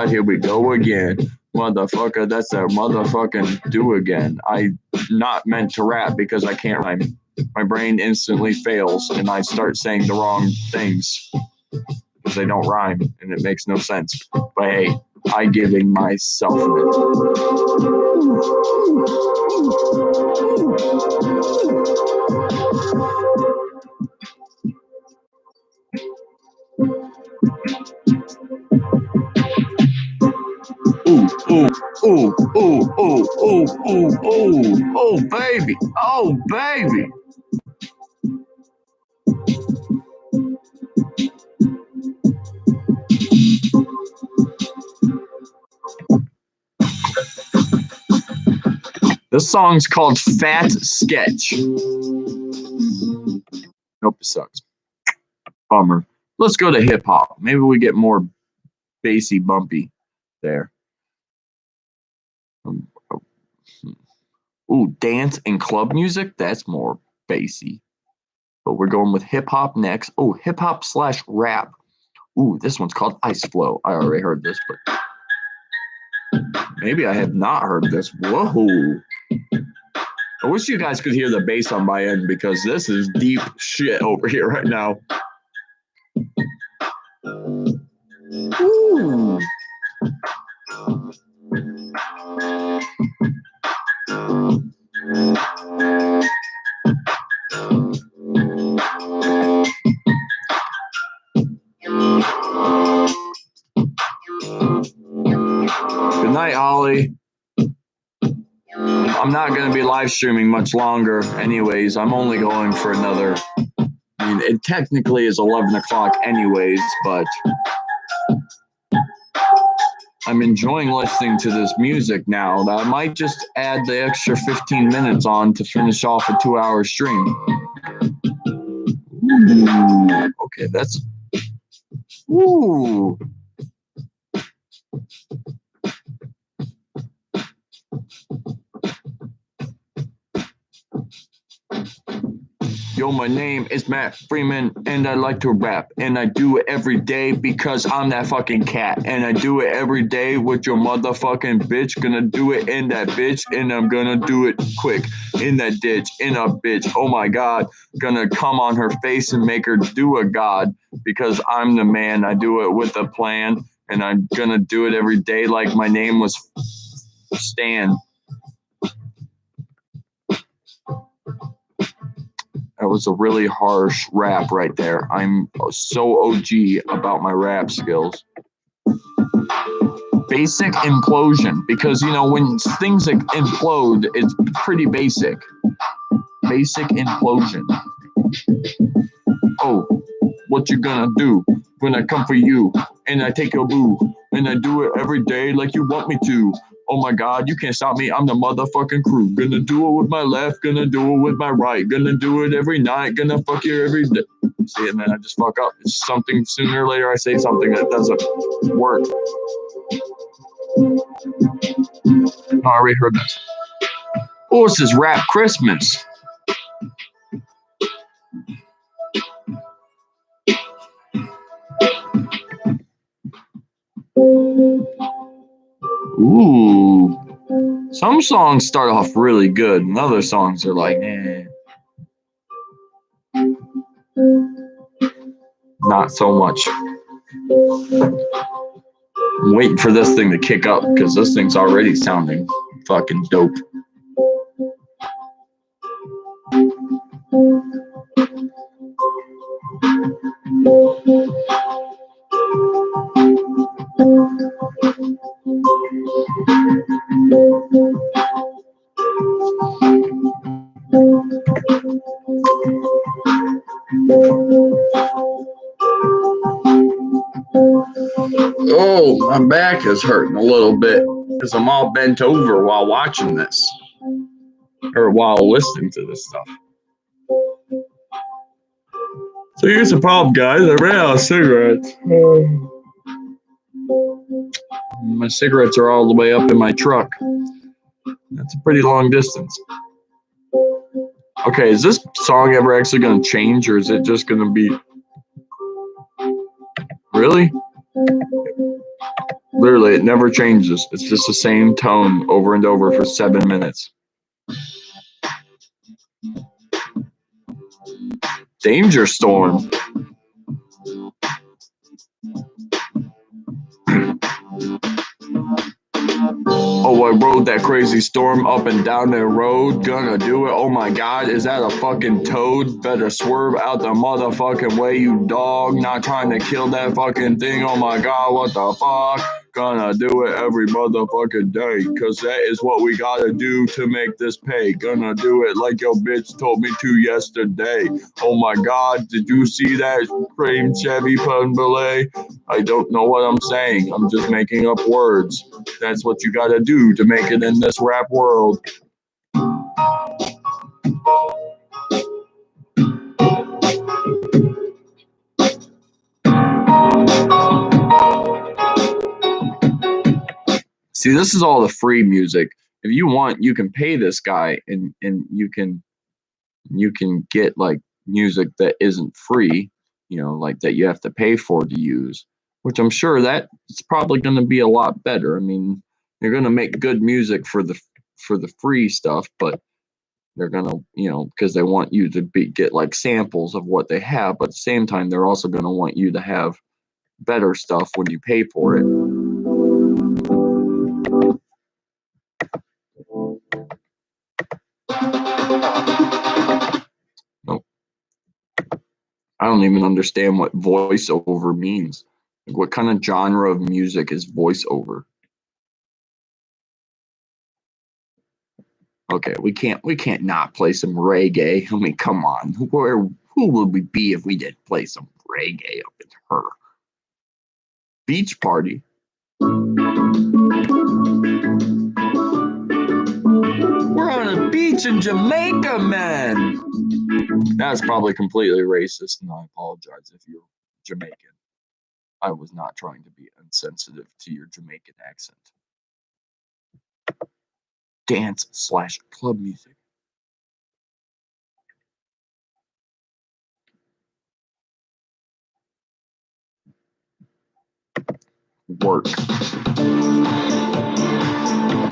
here we go again. Motherfucker, that's a motherfucking do again. I not meant to rap because I can't rhyme. My brain instantly fails and I start saying the wrong things because they don't rhyme and it makes no sense. But hey, I giving myself ooh, ooh, ooh, ooh, ooh, ooh, ooh, ooh, oh baby, oh baby. This song's called Fat Sketch. Nope, it sucks. Bummer. Let's go to hip hop. Maybe we get more bassy, bumpy there. Ooh, dance and club music? That's more bassy. But we're going with hip hop next. Oh, hip hop / rap. Ooh, this one's called Ice Flow. I already heard this, but maybe I have not heard this. Whoa. I wish you guys could hear the bass on my end because this is deep shit over here right now. Ooh. Good night, Ollie. I'm not going to be live streaming much longer anyways. I'm only going for another, I mean, it technically is 11 o'clock anyways, but I'm enjoying listening to this music now. I might just add the extra 15 minutes on to finish off a 2-hour stream. Ooh, okay, that's... Ooh. Yo, my name is Matt Freeman, and I like to rap, and I do it every day because I'm that fucking cat, and I do it every day with your motherfucking bitch. Gonna do it in that bitch, and I'm gonna do it quick in that ditch, in a bitch. Oh my God, gonna come on her face and make her do a god because I'm the man. I do it with a plan, and I'm gonna do it every day like my name was Stan. That was a really harsh rap right there. I'm so OG about my rap skills. Basic implosion, because you know when things implode, it's pretty basic. Basic implosion. Oh, what you gonna do when I come for you and I take your boo and I do it every day like you want me to? Oh my God, you can't stop me. I'm the motherfucking crew. Gonna do it with my left, gonna do it with my right, gonna do it every night, gonna fuck you every day. See it, man, I just fuck up. It's something sooner or later I say something that doesn't work. I already heard this. Oh, this is Rap Christmas. Ooh. Some songs start off really good, and other songs are like, eh. Not so much. I'm waiting for this thing to kick up because this thing's already sounding fucking dope. Oh, my back is hurting a little bit because I'm all bent over while watching this or while listening to this stuff. So here's the problem, guys. I ran out of cigarettes. My cigarettes are all the way up in my truck. That's a pretty long distance. Okay, is this song ever actually going to change, or is it just going to be... Really? Literally, it never changes. It's just the same tone over and over for 7 minutes. Danger Storm. Oh, I rode that crazy storm up and down that road. Gonna do it. Oh my god, is that a fucking toad? Better swerve out the motherfucking way, you dog. Not trying to kill that fucking thing. Oh my god, what the fuck? Gonna do it every motherfucking day, cause that is what we gotta do to make this pay. Gonna do it like your bitch told me to yesterday. Oh my god, did you see that cream Chevy Pun Belay? I don't know what I'm saying. I'm just making up words. That's what you gotta do to make it in this rap world. See, this is all the free music. If you want, you can pay this guy, and you can get like music that isn't free, like that you have to pay for to use, which I'm sure that it's probably going to be a lot better. I mean, you're going to make good music for the free stuff, but they're going to, because they want you to get like samples of what they have, but at the same time, they're also going to want you to have better stuff when you pay for it. Nope. I don't even understand what voiceover means. Like, what kind of genre of music is voiceover? Okay, we can't not play some reggae. I mean, come on. Who would we be if we didn't play some reggae up in her? Beach Party. We're on a beach in Jamaica, man. That's probably completely racist, and I apologize if you're Jamaican. I was not trying to be insensitive to your Jamaican accent. Dance/club music. Work.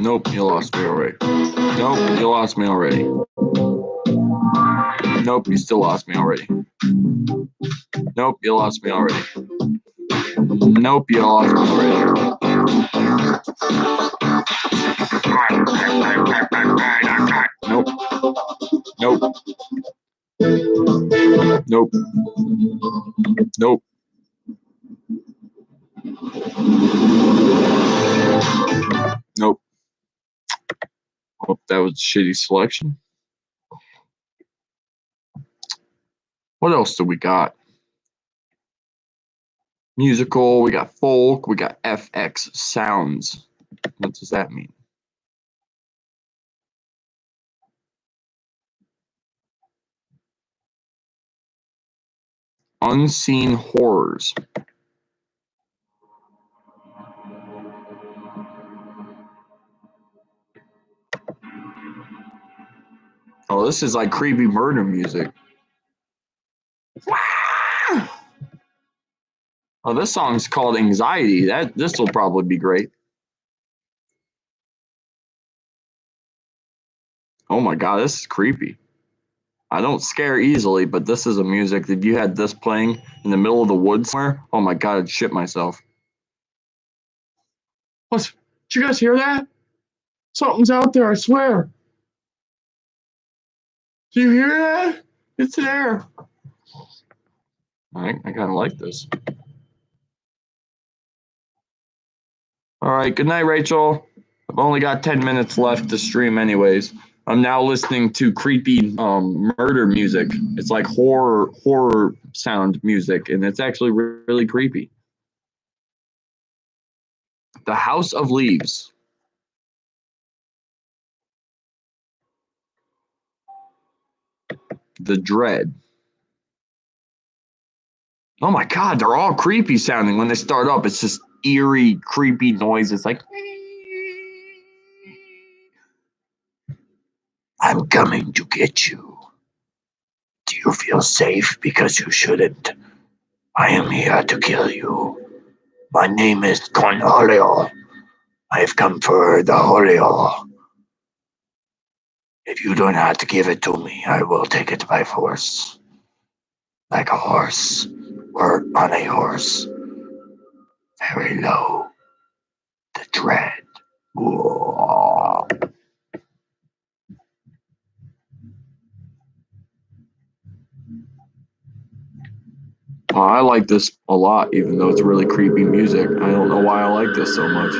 Nope, you lost me already. Nope, you lost me already. Nope, you still lost me already. Nope, you lost me already. Nope, you lost me already. Nope. Nope. Nope. Nope. Nope. Oh, that was a shitty selection. What else do we got? Musical, we got folk, we got FX sounds. What does that mean? Unseen horrors. Oh, this is like creepy murder music. Oh, this song's called Anxiety. This will probably be great. Oh my god, this is creepy. I don't scare easily, but this is a music that you had this playing in the middle of the woods somewhere. Oh my god, I'd shit myself. What? Did you guys hear that? Something's out there, I swear. Do you hear that? It's there. I kind of like this. All right, good night, Rachel. I've only got 10 minutes left to stream anyways. I'm now listening to creepy murder music. It's like horror sound music, and it's actually really creepy. The House of Leaves. The Dread. Oh my god, they're all creepy sounding. When they start up, it's just eerie, creepy noises like... I'm coming to get you. Do you feel safe? Because you shouldn't. I am here to kill you. My name is Cornholio. I've come for the Holio. If you do not give it to me, I will take it by force. Like a horse, or on a horse. Very low. The dread. Whoa. Oh, I like this a lot, even though it's really creepy music. I don't know why I like this so much.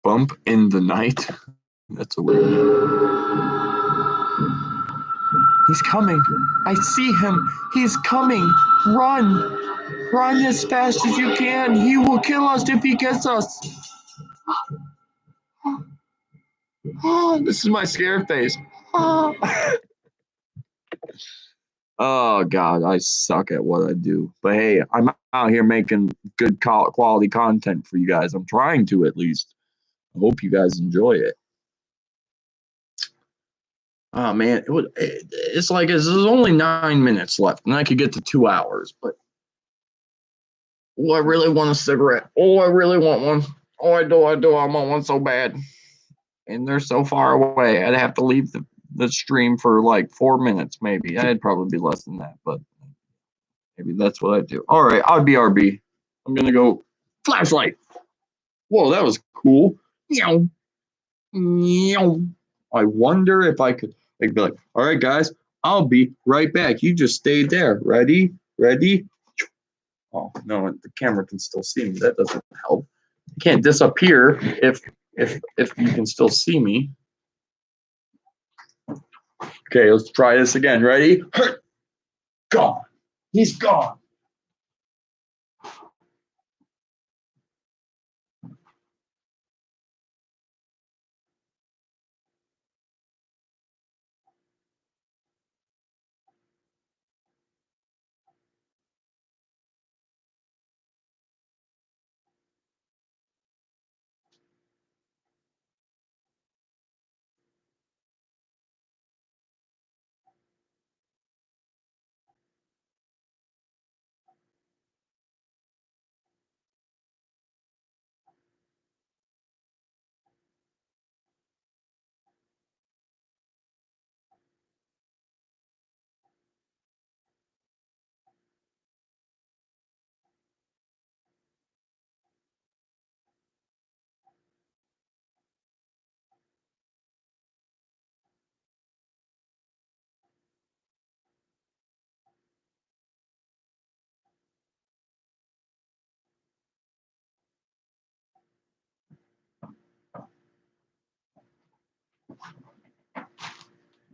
Bump in the night? That's a weird name. He's coming. I see him. He's coming. Run. Run as fast as you can. He will kill us if he gets us. Oh, this is my scare face. Oh. Oh, God, I suck at what I do. But hey, I'm out here making good quality content for you guys. I'm trying to, at least. I hope you guys enjoy it. Oh, man, it's like there's only 9 minutes left, and I could get to 2 hours. But oh, I really want a cigarette. Oh, I really want one. Oh, I do. I want one so bad. And they're so far away. I'd have to leave the stream for like 4 minutes, maybe. I'd probably be less than that, but maybe that's what I do. All right, I'll be RB. I'm gonna go flashlight. Whoa, that was cool. Meow. Meow. I wonder if I could be like, all right, guys, I'll be right back. You just stay there. Ready? Ready? Oh no, the camera can still see me. That doesn't help. You can't disappear if you can still see me. Okay, let's try this again. Ready? Gone. He's gone.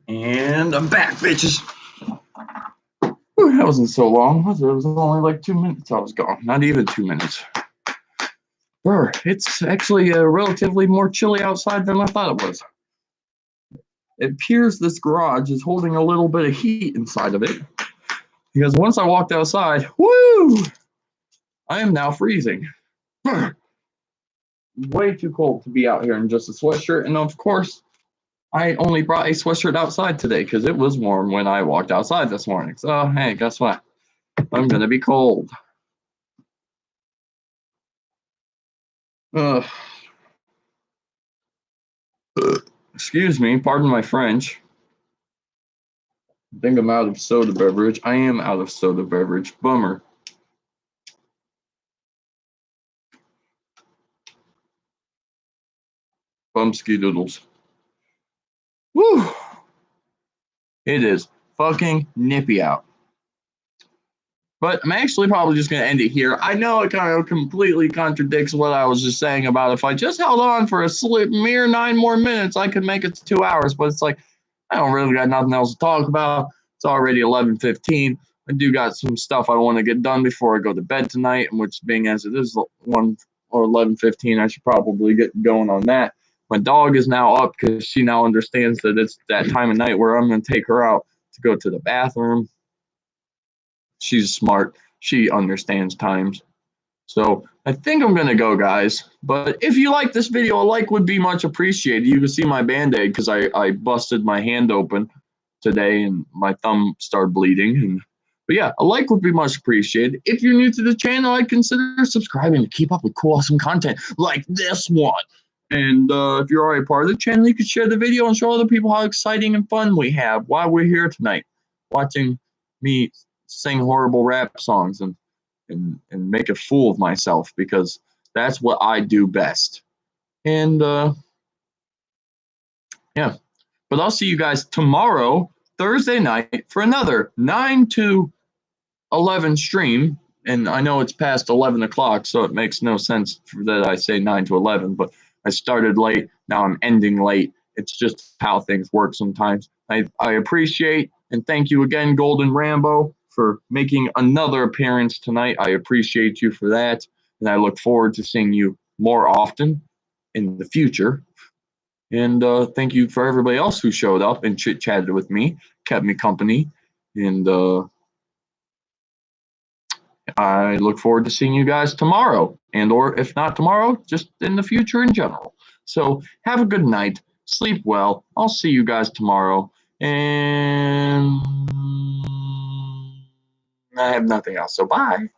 And I'm back, bitches. Whew, that wasn't so long. It was only like 2 minutes. I was gone. Not even 2 minutes. It's actually relatively more chilly outside than I thought it was. It appears this garage is holding a little bit of heat inside of it. Because once I walked outside, woo! I am now freezing. Way too cold to be out here in just a sweatshirt. And of course, I only brought a sweatshirt outside today because it was warm when I walked outside this morning. So, hey, guess what? I'm going to be cold. Excuse me, pardon my French. I think I'm out of soda beverage. I am out of soda beverage. Bummer. Bumsky doodles. Woo! It is fucking nippy out. But I'm actually probably just going to end it here. I know it kind of completely contradicts what I was just saying about if I just held on for a mere 9 more minutes, I could make it to 2 hours. But it's like, I don't really got nothing else to talk about. It's already 11:15. I do got some stuff I want to get done before I go to bed tonight, and which being as it is 1 or 11:15, I should probably get going on that. My dog is now up because she now understands that it's that time of night where I'm going to take her out to go to the bathroom. She's smart. She understands times. So I think I'm going to go, guys. But if you like this video, a like would be much appreciated. You can see my Band-Aid because I busted my hand open today and my thumb started bleeding. But yeah, a like would be much appreciated. If you're new to the channel, I'd consider subscribing to keep up with cool, awesome content like this one. And if you're already part of the channel, you could share the video and show other people how exciting and fun we have while we're here tonight, watching me sing horrible rap songs and make a fool of myself, because that's what I do best. And yeah, but I'll see you guys tomorrow, Thursday night, for another 9 to 11 stream. And I know it's past 11 o'clock, so it makes no sense that I say 9 to 11, but I started late. Now I'm ending late. It's just how things work sometimes. I appreciate and thank you again, Golden Rambo, for making another appearance tonight. I appreciate you for that. And I look forward to seeing you more often in the future. And thank you for everybody else who showed up and chit-chatted with me, kept me company. And I look forward to seeing you guys tomorrow, and or if not tomorrow, just in the future in general. So have a good night. Sleep well. I'll see you guys tomorrow. And I have nothing else. So bye.